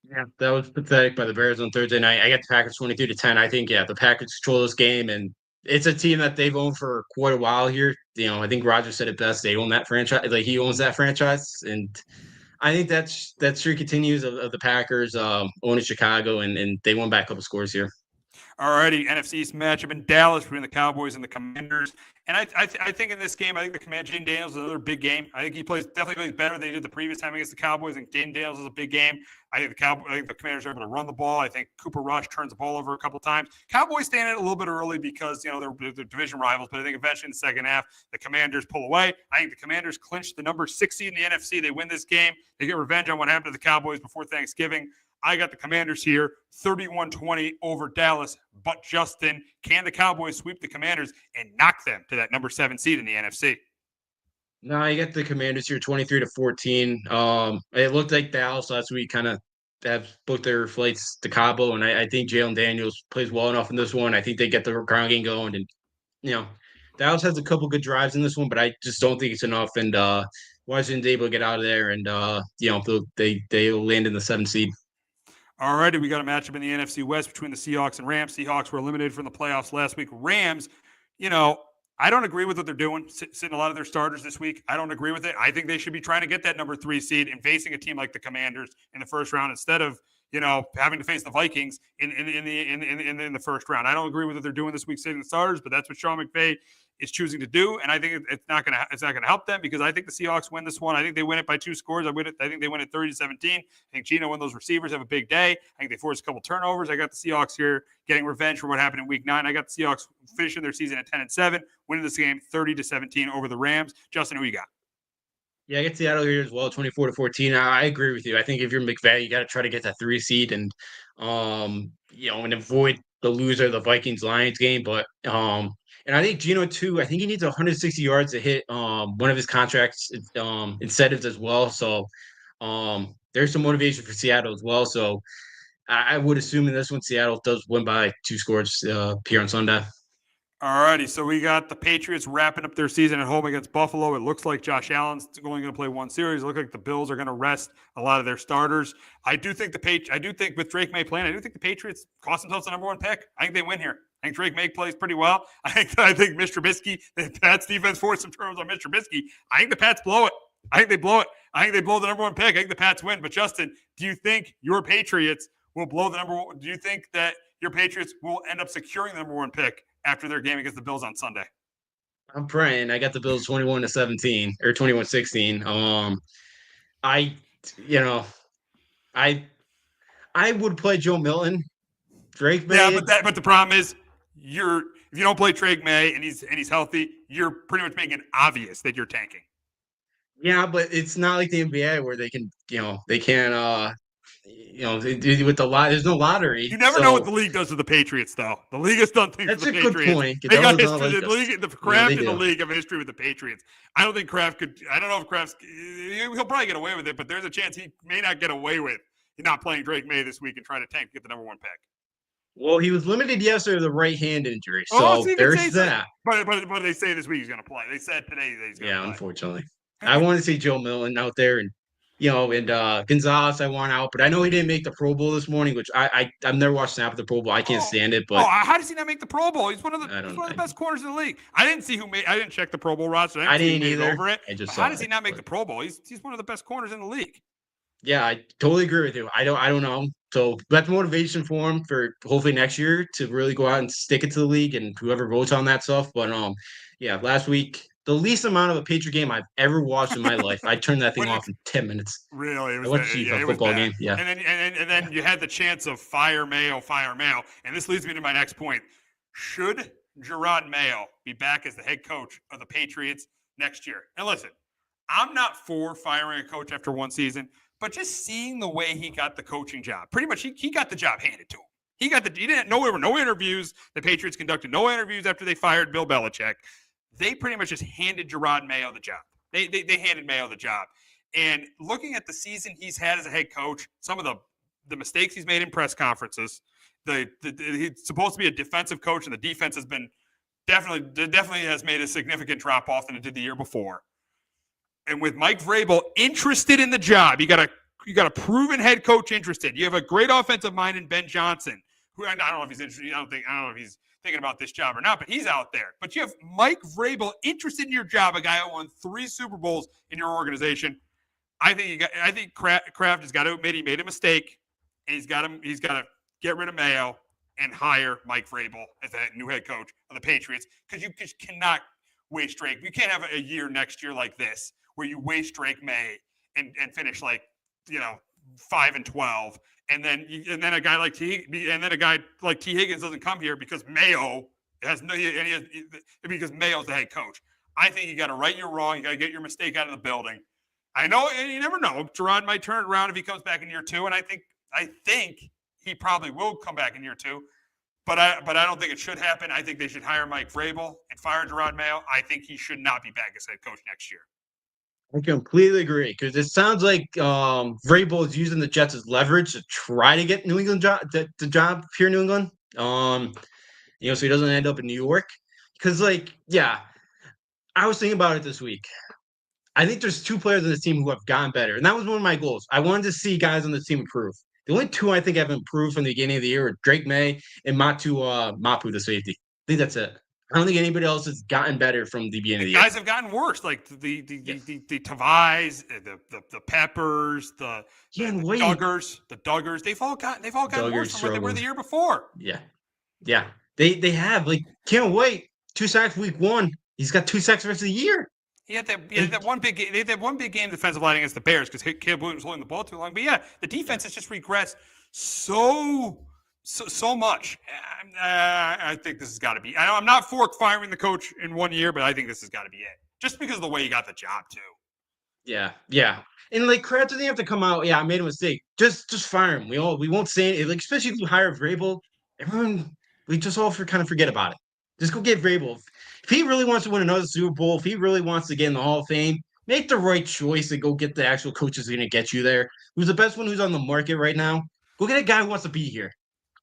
D: Yeah, that was pathetic by the Bears on Thursday night. I got the Packers 22-10. I think, the Packers control this game, and it's a team that they've owned for quite a while here. I think Roger said it best. They own that franchise. Like, he owns that franchise, and I think that streak continues of the Packers owning Chicago, and they won back a couple scores here.
C: Alrighty, NFC East matchup in Dallas between the Cowboys and the Commanders. And I think in this game, I think the Commander Jaden Daniels is another big game. I think he definitely plays better than he did the previous time against the Cowboys. I think Jaden Daniels is a big game. I think the Commanders are able to run the ball. I think Cooper Rush turns the ball over a couple times. Cowboys stand in a little bit early because they're division rivals, but I think eventually in the second half the Commanders pull away. I think the Commanders clinch the number 6 seed in the NFC. They win this game. They get revenge on what happened to the Cowboys before Thanksgiving. I got the Commanders here, 31-20 over Dallas. But, Justin, can the Cowboys sweep the Commanders and knock them to that number 7 seed in the NFC?
D: No, you got the Commanders here, 23-14. It looked like Dallas last week kind of have booked their flights to Cabo, and I think Jalen Daniels plays well enough in this one. I think they get the ground game going, and Dallas has a couple good drives in this one, but I just don't think it's enough. And Washington's able to get out of there, and they'll land in the 7 seed.
C: All righty, we got a matchup in the NFC West between the Seahawks and Rams. Seahawks were eliminated from the playoffs last week. Rams, I don't agree with what they're doing, sitting a lot of their starters this week. I don't agree with it. I think they should be trying to get that number 3 seed and facing a team like the Commanders in the first round instead of having to face the Vikings in the first round. I don't agree with what they're doing this week, sitting the starters, but that's what Sean McVay is choosing to do, and I think it's not going to help them because I think the Seahawks win this one. I think they win it by 2 scores. I think they win it 30-17. I think Geno and those receivers have a big day. I think they force a couple turnovers. I got the Seahawks here getting revenge for what happened in Week 9. I got the Seahawks finishing their season at 10-7, winning this game 30-17 over the Rams. Justin, who you got?
D: Yeah, I get Seattle here as well, 24-14. I agree with you. I think if you're McVay, you got to try to get that 3 seed and and avoid the loser of the Vikings-Lions game. But and I think Geno too. I think he needs 160 yards to hit one of his contracts incentives as well. So there's some motivation for Seattle as well. So I would assume in this one Seattle does win by 2 scores here on Sunday.
C: All righty, so we got the Patriots wrapping up their season at home against Buffalo. It looks like Josh Allen's only going to play 1 series. It looks like the Bills are going to rest a lot of their starters. I do think with Drake May playing, I do think the Patriots cost themselves the number 1 pick. I think they win here. I think Drake May plays pretty well. I think Mr. Trubisky, the Pats defense forced some turnovers on Mr. Trubisky. I think the Pats blow it. I think they blow it. I think they blow the number 1 pick. I think the Pats win. But Justin, do you think your Patriots will blow the number 1? Do you think that your Patriots will end up securing the number 1 pick after their game against the Bills on Sunday?
D: I'm praying. I got the Bills 21-17 or 21-16. I would play Joe Milton. Drake May.
C: Yeah, but the problem is if you don't play Drake May and he's healthy, you're pretty much making it obvious that you're tanking.
D: Yeah, but it's not like the NBA where they can, they can't with the lot, there's no lottery.
C: You never know what the league does to the Patriots, though. The league has done things to the Patriots.
D: That's a good point.
C: They got history. The Kraft and the league have a history with the Patriots. I don't think Kraft could. I don't know if Kraft's. He'll probably get away with it, but there's a chance he may not get away with not playing Drake May this week and trying to tank to get the number 1 pick.
D: Well, he was limited yesterday with a right hand injury, so there's that.
C: But they say this week he's going to play. They said today that he's going to play.
D: Yeah, unfortunately, I want to see Joe Milton out there and. Gonzalez I want out, but I know he didn't make the Pro Bowl this morning, which I've never watched snap at the Pro Bowl. I can't stand it. But
C: how does he not make the Pro Bowl? He's one of the best corners in the league. I didn't see I didn't check the Pro Bowl roster. I didn't either. Over it. How does he not make the Pro Bowl? He's one of the best corners in the league.
D: Yeah, I totally agree with you. I don't know. So that's motivation for him for hopefully next year to really go out and stick it to the league and whoever votes on that stuff. But last week. The least amount of a Patriot game I've ever watched in my life. I turned that thing off in 10 minutes.
C: Really?
D: I watched a football game. Yeah.
C: And then you had the chance of fire Mayo. And this leads me to my next point. Should Gerard Mayo be back as the head coach of the Patriots next year? And listen, I'm not for firing a coach after 1 season, but just seeing the way he got the coaching job. Pretty much he got the job handed to him. He didn't know there were no interviews. The Patriots conducted no interviews after they fired Bill Belichick. They pretty much just handed Gerard Mayo the job. They handed Mayo the job. And looking at the season he's had as a head coach, some of the mistakes he's made in press conferences, he's supposed to be a defensive coach, and the defense has been definitely has made a significant drop off than it did the year before. And with Mike Vrabel interested in the job, you got a proven head coach interested. You have a great offensive mind in Ben Johnson, who I don't know if he's interested. I don't know if he's thinking about this job or not, but he's out there. But you have Mike Vrabel interested in your job, a guy who won 3 Super Bowls in your organization. I think Kraft has got to admit he made a mistake, and he's got to get rid of Mayo and hire Mike Vrabel as the new head coach of the Patriots, because you just cannot waste Drake. You can't have a year next year like this where you waste Drake May and finish 5-12, and then a guy like T Higgins doesn't come here because Mayo because Mayo's the head coach. I think you got to right your wrong. You got to get your mistake out of the building. I know, and you never know. Gerard might turn it around if he comes back in year 2, and I think he probably will come back in year 2. But I don't think it should happen. I think they should hire Mike Vrabel and fire Gerard Mayo. I think he should not be back as head coach next year.
D: I completely agree, because it sounds like Vrabel is using the Jets as leverage to try to get New England the job here in New England. So he doesn't end up in New York. Because, I was thinking about it this week. I think there's 2 players on this team who have gotten better, and that was one of my goals. I wanted to see guys on this team improve. The only 2 I think have improved from the beginning of the year are Drake May and Mapu, the safety. I think that's it. I don't think anybody else has gotten better from the beginning of the year.
C: Guys have gotten worse, like the Tavais, the Peppers, the Duggars. They've all gotten worse from where they were the year before.
D: Yeah. They have, like, can't wait. 2 sacks week 1. He's got 2 sacks the rest of the year.
C: He had that one big game. They had that one big game defensive line against the Bears because Caleb Williams was holding the ball too long. But the defense has just regressed so much. I think this has got to be. I'm not for firing the coach in 1 year, but I think this has got to be it. Just because of the way he got the job too.
D: Yeah. And Kraft doesn't have to come out. Yeah, I made a mistake. Just fire him. We won't say it. Especially if you hire Vrabel, we just all kind of forget about it. Just go get Vrabel. If he really wants to win another Super Bowl, if he really wants to get in the Hall of Fame, make the right choice and go get the actual coach who's going to get you there. Who's the best one who's on the market right now? Go get a guy who wants to be here.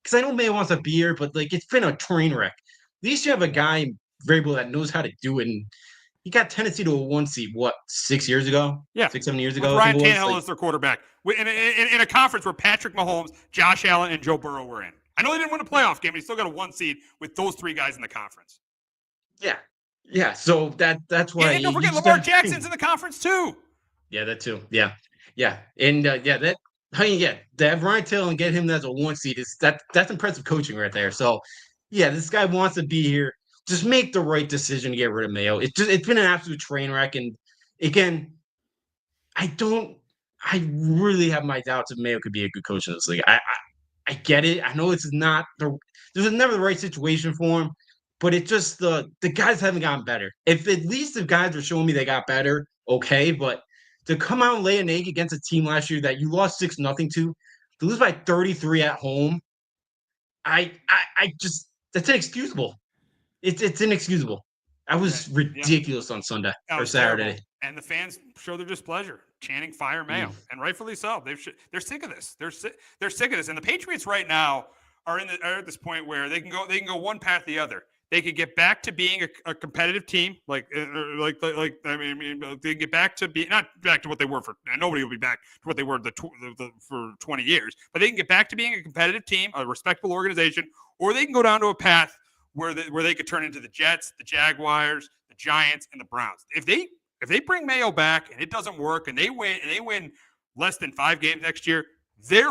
D: Because I know May wants to be here, but it's been a train wreck. At least you have a guy, Vrabel, that knows how to do it. And he got Tennessee to a 1 seed, 6 years ago?
C: Yeah.
D: 6, 7 years ago?
C: Ryan Tannehill as their quarterback. In a conference where Patrick Mahomes, Josh Allen, and Joe Burrow were in. I know they didn't win a playoff game, but he still got a 1 seed with those 3 guys in the conference.
D: Yeah. So that's why.
C: And don't forget Lamar Jackson's in the conference too.
D: Yeah, that too. Yeah. And to have Ryan Taylor and get him as a 1 seed that's impressive coaching right there. So this guy wants to be here. Just make the right decision to get rid of Mayo. It's been an absolute train wreck. And again, I really have my doubts if Mayo could be a good coach in this league. I get it. I know it's not there's never the right situation for him. But it's just the guys haven't gotten better. If at least the guys are showing me they got better, okay. But to come out and lay an egg against a team last year that you lost 6-0 to lose by 33 at home, I just that's inexcusable. It's inexcusable. I was ridiculous on Sunday or Saturday.
C: Terrible. And the fans show their displeasure, chanting "Fire Mayo," and rightfully so. They're sick of this. They're sick of this. And the Patriots right now are at this point where they can go one path or the other. They could get back to being a competitive team, they get back to be not back to what they were for. Nobody will be back to what they were for 20 years, but they can get back to being a competitive team, a respectable organization, or they can go down to a path where they could turn into the Jets, the Jaguars, the Giants, and the Browns. If they bring Mayo back and it doesn't work and they win less than 5 games next year, they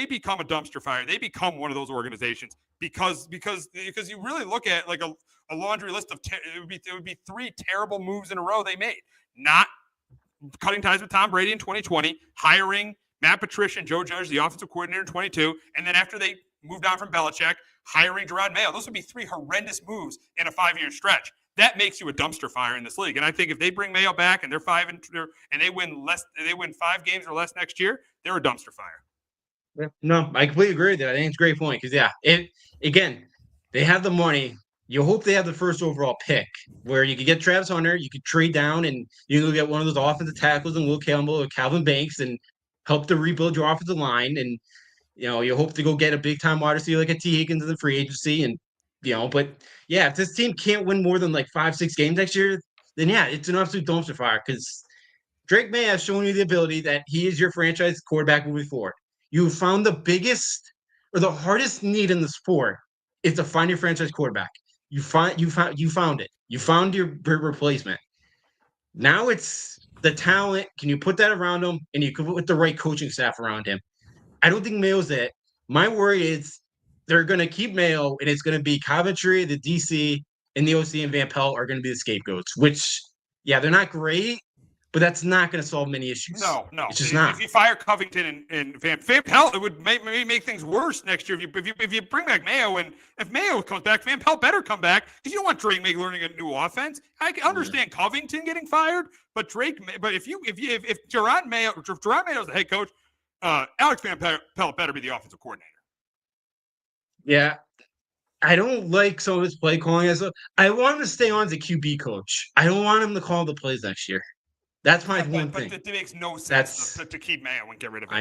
C: become a dumpster fire. They become one of those organizations. Because you really look at like a laundry list of it would be 3 terrible moves in a row they made. Not cutting ties with Tom Brady in 2020, hiring Matt Patricia and Joe Judge, the offensive coordinator in 22, and then after they moved on from Belichick, hiring Gerard Mayo. Those would be 3 horrendous moves in a 5-year stretch. That makes you a dumpster fire in this league. And I think if they bring Mayo back and they're 5 and they win 5 games or less next year, they're a dumpster fire.
D: No, I completely agree with that. I think it's a great point because, again, they have the money. You hope they have the first overall pick where you could get Travis Hunter, you could trade down, and you can get one of those offensive tackles and Will Campbell or Calvin Banks and help to rebuild your offensive line. And, you hope to go get a big-time wide receiver like a T. Higgins in the free agency. And, if this team can't win more than 5-6 games next year, then, it's an absolute dumpster fire because Drake May has shown you the ability that he is your franchise quarterback moving forward. You found the biggest or the hardest need in the sport is to find your franchise quarterback. You found it. You found your replacement. Now it's the talent. Can you put that around him? And you can put the right coaching staff around him. I don't think Mayo's it. My worry is they're going to keep Mayo, and it's going to be Coventry, the DC, and the OC and Van Pelt are going to be the scapegoats, which, yeah, they're not great, but that's not going to solve many issues.
C: No.
D: It's just not.
C: If you fire Covington and Van Pelt, it would maybe make things worse next year. If you bring back Mayo, and if Mayo comes back, Van Pelt better come back, because you don't want Drake learning a new offense. I can understand Covington getting fired, but if Gerard Mayo's the head coach, Alex Van Pelt better be the offensive coordinator.
D: Yeah. I don't like some of his play calling. I want him to stay on as a QB coach. I don't want him to call the plays next year. That's my one thing.
C: But it makes no sense to keep Mayo and get rid of him.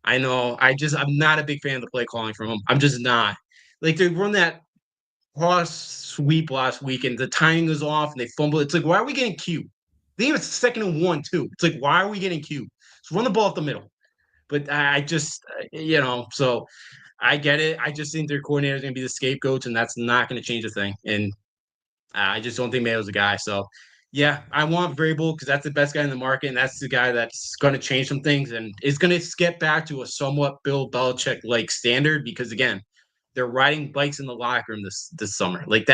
D: I know. I'm not a big fan of the play calling from him. I'm just not. Like, they run that cross sweep last week, and the timing was off, and they fumble. It's like, why are we getting Q? They have a 2nd and 1, too. It's like, why are we getting Q? Just run the ball up the middle. But I just, so I get it. I just think their coordinator is going to be the scapegoats, and that's not going to change a thing. And I just don't think Mayo's a guy. So, yeah, I want Vrabel because that's the best guy in the market, and that's the guy that's going to change some things and is going to get back to a somewhat Bill Belichick-like standard because, again, they're riding bikes in the locker room this summer. Like,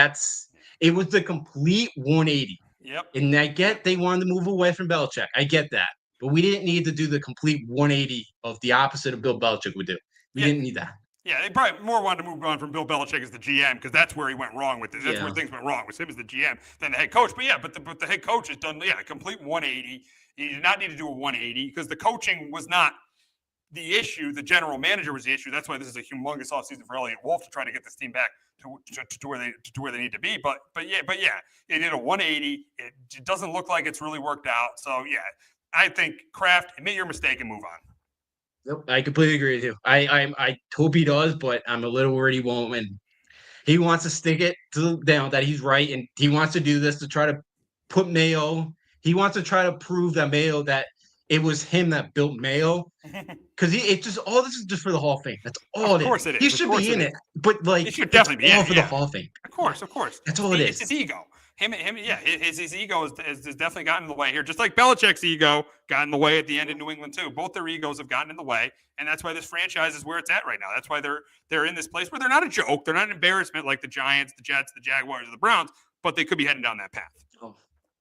D: it was the complete 180.
C: Yep.
D: And I get they wanted to move away from Belichick. I get that. But we didn't need to do the complete 180 of the opposite of Bill Belichick would do. We didn't need that.
C: Yeah, they probably more wanted to move on from Bill Belichick as the GM because that's where he went wrong with it. That's where things went wrong with him as the GM than the head coach. But the head coach has done a complete 180. He did not need to do a 180 because the coaching was not the issue. The general manager was the issue. That's why this is a humongous offseason for Elliott Wolf to try to get this team back to where they need to be. But yeah, they did a 180. It doesn't look like it's really worked out. So yeah, I think Kraft, admit your mistake and move on.
D: Nope, I completely agree with you. I hope he does, but I'm a little worried he won't. And he wants to stick it down that he's right, and he wants to do this to try to put Mayo. He wants to try to prove that Mayo that it was him that built Mayo, because it's just all this is just for the Hall of Fame. That's all it is. Of course it is. He should be in it, but like
C: it should definitely be
D: all for the Hall of Fame.
C: Of course.
D: That's all it is.
C: It's his ego. His ego has definitely gotten in the way here, just like Belichick's ego got in the way at the end in New England too. Both their egos have gotten in the way, and that's why this franchise is where it's at right now. That's why they're in this place where they're not a joke, they're not an embarrassment like the Giants, the Jets, the Jaguars, or the Browns, but they could be heading down that path.
D: Oh.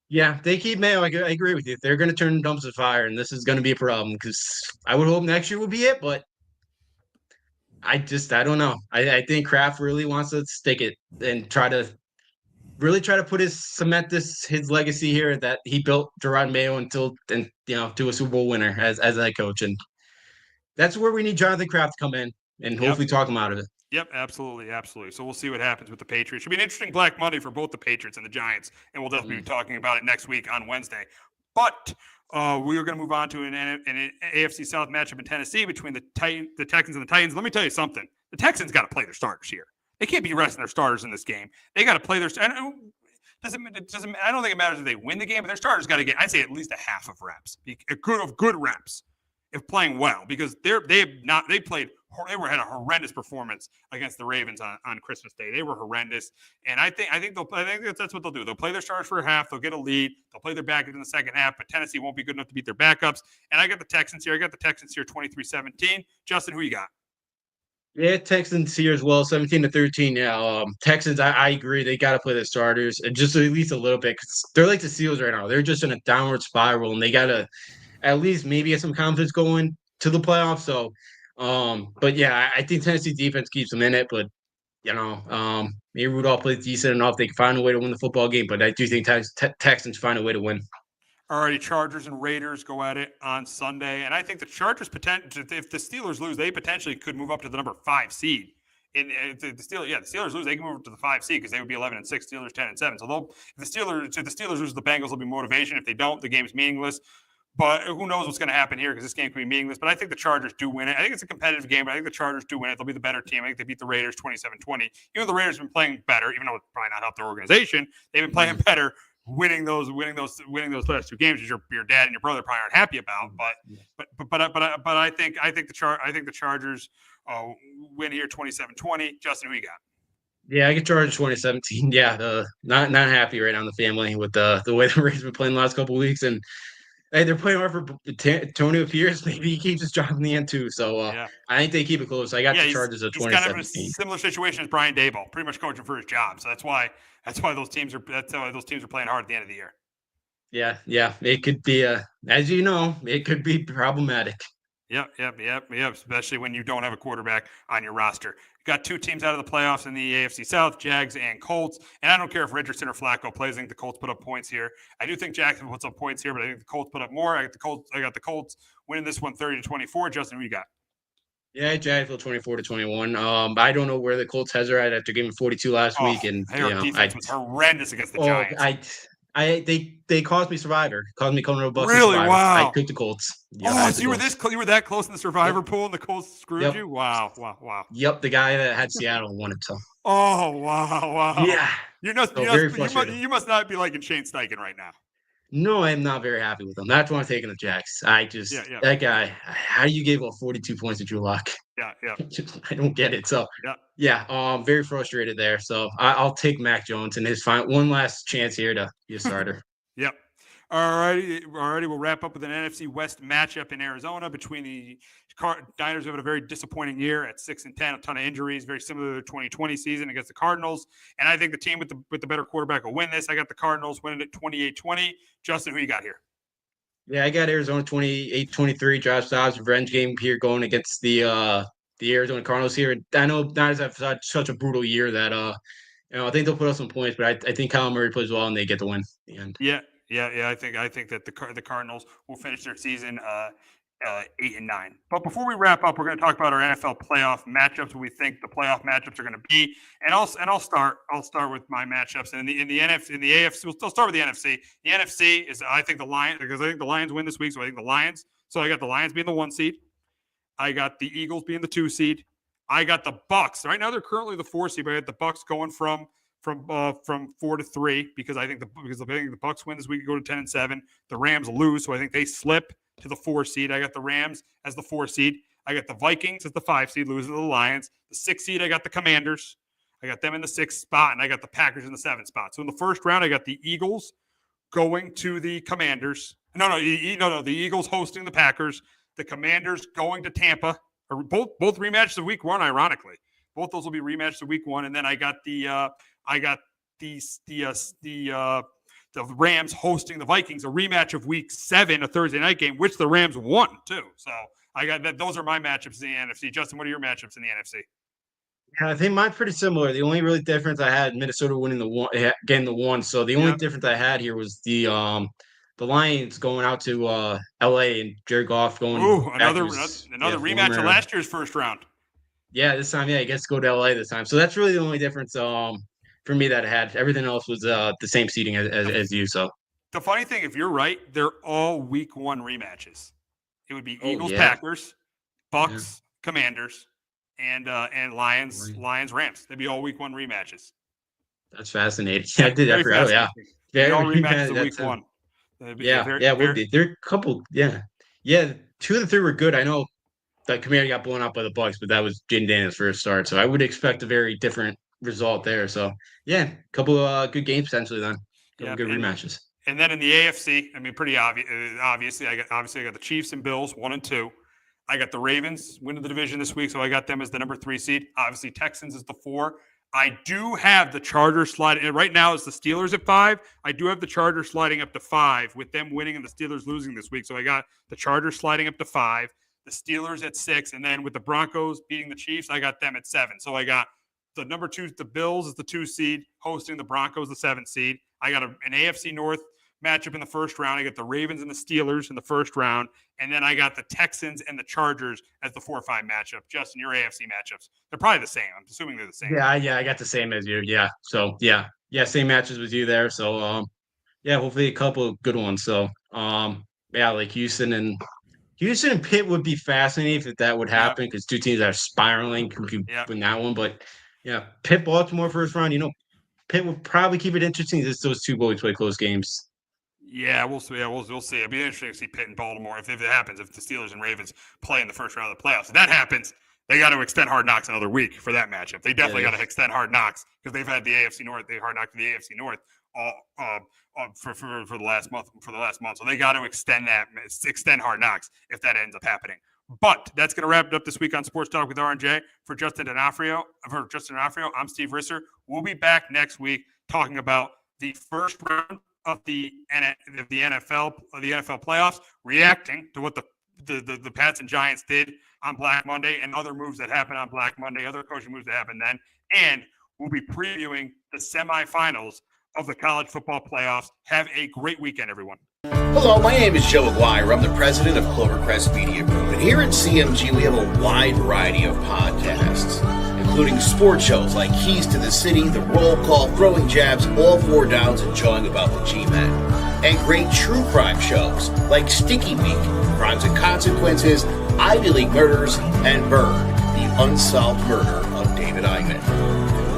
D: Yeah, they keep Mayo. I agree with you. They're going to turn dumpster fire, and this is going to be a problem because I would hope next year will be it, but I don't know. I think Kraft really wants to stick it and try to cement his legacy here that he built Gerard Mayo to a Super Bowl winner as a head coach, and that's where we need Jonathan Kraft to come in and hopefully talk him out of it.
C: Yep, absolutely. So we'll see what happens with the Patriots. Should be an interesting Black Monday for both the Patriots and the Giants, and we'll definitely be talking about it next week on Wednesday. But we are going to move on to an AFC South matchup in Tennessee between the Texans and the Titans. Let me tell you something: the Texans got to play their starters here. They can't be resting their starters in this game. They got to play their. I don't think it matters if they win the game, but their starters got to get, I'd say, at least a half of reps, good reps, if playing well, because they had a horrendous performance against the Ravens on Christmas Day. They were horrendous, and I think that's what they'll do. They'll play their starters for a half. They'll get a lead. They'll play their backups in the second half, but Tennessee won't be good enough to beat their backups. And I got the Texans here. 23-17. Justin, who you got?
D: Yeah, Texans here as well, 17-13. Yeah, Texans, I agree. They got to play their starters, and just at least a little bit, because they're like the Seals right now. They're just in a downward spiral, and they got to at least maybe get some confidence going to the playoffs. So, but yeah, I think Tennessee defense keeps them in it, but maybe Rudolph plays decent enough. They can find a way to win the football game, but I do think Texans find a way to win.
C: Alrighty, Chargers and Raiders go at it on Sunday, and I think the Chargers if the Steelers lose, they potentially could move up to the number 5 seed. And if the Steelers lose, they can move up to the 5 seed because they would be 11-6. Steelers 10-7. So if the Steelers lose, the Bengals will be motivation. If they don't, the game's meaningless. But who knows what's going to happen here because this game could be meaningless. But I think the Chargers do win it. I think it's a competitive game, but I think the Chargers do win it. They'll be the better team. I think they beat the Raiders 27-20. Even though the Raiders have been playing better, even though it's probably not helped their organization, they've been playing better. Winning those last 2 games, which your dad and your brother probably aren't happy about, but I think the Chargers win here 27-20. Justin, who you got?
D: Yeah, I get Chargers 2017. Yeah, not happy right now in the family with the way the Raiders been playing the last couple of weeks, and Hey, they're playing hard for Antonio Pierce. Maybe he keeps his job in the end too. So
C: Yeah.
D: I think they keep it close. I got the
C: He's
D: Chargers at
C: kind of in a
D: 2017.
C: similar situation as Brian Daboll, pretty much coaching for his job. So that's why those teams are playing hard at the end of the year.
D: Yeah. It could be as you know, it could be problematic.
C: Yep. Especially when you don't have a quarterback on your roster. You got two teams out of the playoffs in the AFC South, Jags and Colts. And I don't care if Richardson or Flacco plays. I think the Colts put up points here. I do think Jackson puts up points here, but I think the Colts put up more. I got the Colts winning this one 30-24. Justin, who you got?
D: Yeah, Jacksonville 24-21. I don't know where the Colts heads are at after giving 42 last week, and
C: their defense was horrendous against the Giants.
D: They caused me Survivor, caused me Conan Bus.
C: Really?
D: Survivor.
C: Wow.
D: I picked the Colts. Yeah,
C: so you were that close in the Survivor pool, and the Colts screwed you. Wow.
D: Yep, the guy that had Seattle won it. So.
C: Oh wow.
D: Yeah.
C: You must not be liking Shane Steichen right now.
D: No, I'm not very happy with him. That's why I'm taking the Jacks. That guy. How do you give up 42 points to Drew Lock?
C: Yeah.
D: I don't get it. So very frustrated there. So I'll take Mac Jones and his one last chance here to be a starter.
C: Yep. All righty. We'll wrap up with an NFC West matchup in Arizona between the Niners, who had a very disappointing year at 6-10, a ton of injuries, very similar to the 2020 season against the Cardinals. And I think the team with the better quarterback will win this. I got the Cardinals winning it 28-20. Justin, who you got here?
D: Yeah, I got Arizona 28-23. Josh Dobbs revenge game here going against the Arizona Cardinals here. I know Niners have had such a brutal year that I think they'll put up some points, but I think Kyle Murray plays well and they get the win in the end.
C: Yeah. I think that the Cardinals will finish their season 8-9. But before we wrap up, we're going to talk about our NFL playoff matchups. What we think the playoff matchups are going to be, and I'll start with my matchups. And in the AFC, we'll start with the NFC. The NFC is I think the Lions, because I think the Lions win this week, so I think the Lions. So I got the Lions being the 1 seed. I got the Eagles being the 2 seed. I got the Bucks. Right now they're currently the 4 seed, but I got the Bucks going from 4-3 because I think the Bucks win this week, go to 10-7. The Rams lose, so I think they slip to the 4 seed. I got the Rams as the 4 seed. I got the Vikings as the 5 seed, losing to the Lions. The 6 seed, I got the Commanders. I got them in the 6th spot, and I got the Packers in the 7th spot. So in the first round, I got the Eagles going to the Commanders. No, the Eagles hosting the Packers. The Commanders going to Tampa. Or both rematches of Week 1, ironically. Both those will be rematches of Week 1, and then I got the Rams hosting the Vikings, a rematch of Week 7, a Thursday night game, which the Rams won too. So I got that. Those are my matchups in the NFC. Justin, what are your matchups in the NFC?
D: Yeah, I think mine's pretty similar. The only really difference I had Minnesota winning getting the 1. So the only difference I had here was the Lions going out to LA and Jared Goff going.
C: Another rematch of last year's first round.
D: Yeah, this time, he gets to go to LA this time. So that's really the only difference for me that I had. Everything else was the same seeding as you. So
C: the funny thing, if you're right, they're all Week 1 rematches. It would be Eagles, Packers, Bucks, Commanders, and Lions, Rams. They'd be all Week 1 rematches.
D: That's fascinating. I did that.
C: Yeah, all rematches of Week 1.
D: It would be. There are a couple. Yeah. 2 of the 3 were good. I know that Commander got blown out by the Bucks, but that was Jaden Daniels' first start. So I would expect a very different result there. So a couple of good games potentially then. Good rematches.
C: And then in the AFC, I mean, pretty obviously, I got the Chiefs and Bills 1 and 2. I got the Ravens winning the division this week, so I got them as the number 3 seed. Obviously, Texans is the 4. I do have the Chargers sliding. Right now, it's the Steelers at 5. I do have the Chargers sliding up to 5 with them winning and the Steelers losing this week. So I got the Chargers sliding up to 5, the Steelers at 6, and then with the Broncos beating the Chiefs, I got them at 7. So I got the number 2, the Bills is the 2 seed, hosting the Broncos, the 7 seed. I got an AFC North matchup in the first round. I got the Ravens and the Steelers in the first round. And then I got the Texans and the Chargers as the 4-5 matchup. Justin, your AFC matchups, they're probably the same. I'm assuming they're the same.
D: Yeah, I got the same as you. Yeah. So, same matches with you there. So, hopefully a couple of good ones. So, like Houston and Pitt would be fascinating if that would happen because 2 teams are spiraling in that one. But, Pitt, Baltimore first round, Pitt will probably keep it interesting as those 2 boys play close games.
C: Yeah, we'll see. We'll see. It'll be interesting to see Pitt and Baltimore if it happens. If the Steelers and Ravens play in the first round of the playoffs, if that happens, they got to extend Hard Knocks another week for that matchup. They definitely got to extend Hard Knocks because they've had the AFC North. They Hard Knocked the AFC North for the last month. So they got to extend Hard Knocks if that ends up happening. But that's going to wrap it up this week on Sports Talk with R&J. For Justin D'Onofrio, I'm Steve Risser. We'll be back next week talking about the first round of the NFL playoffs, reacting to what the Pats and Giants did on Black Monday and other moves that happened on Black Monday, other coaching moves that happened then, and we'll be previewing the semifinals of the college football playoffs. Have a great weekend, everyone.
F: Hello, my name is Joe Aguirre. I'm the president of Clovercrest Media Group, and here at CMG we have a wide variety of podcasts, including sports shows like Keys to the City, The Roll Call, Throwing Jabs, All Four Downs, and Jawing About the G-Men, and great true crime shows like Sticky Week, Crimes and Consequences, Ivy League Murders, and Burn, the unsolved murder of David Eichmann.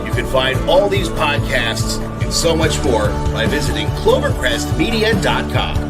F: You can find all these podcasts and so much more by visiting clovercrestmedia.com.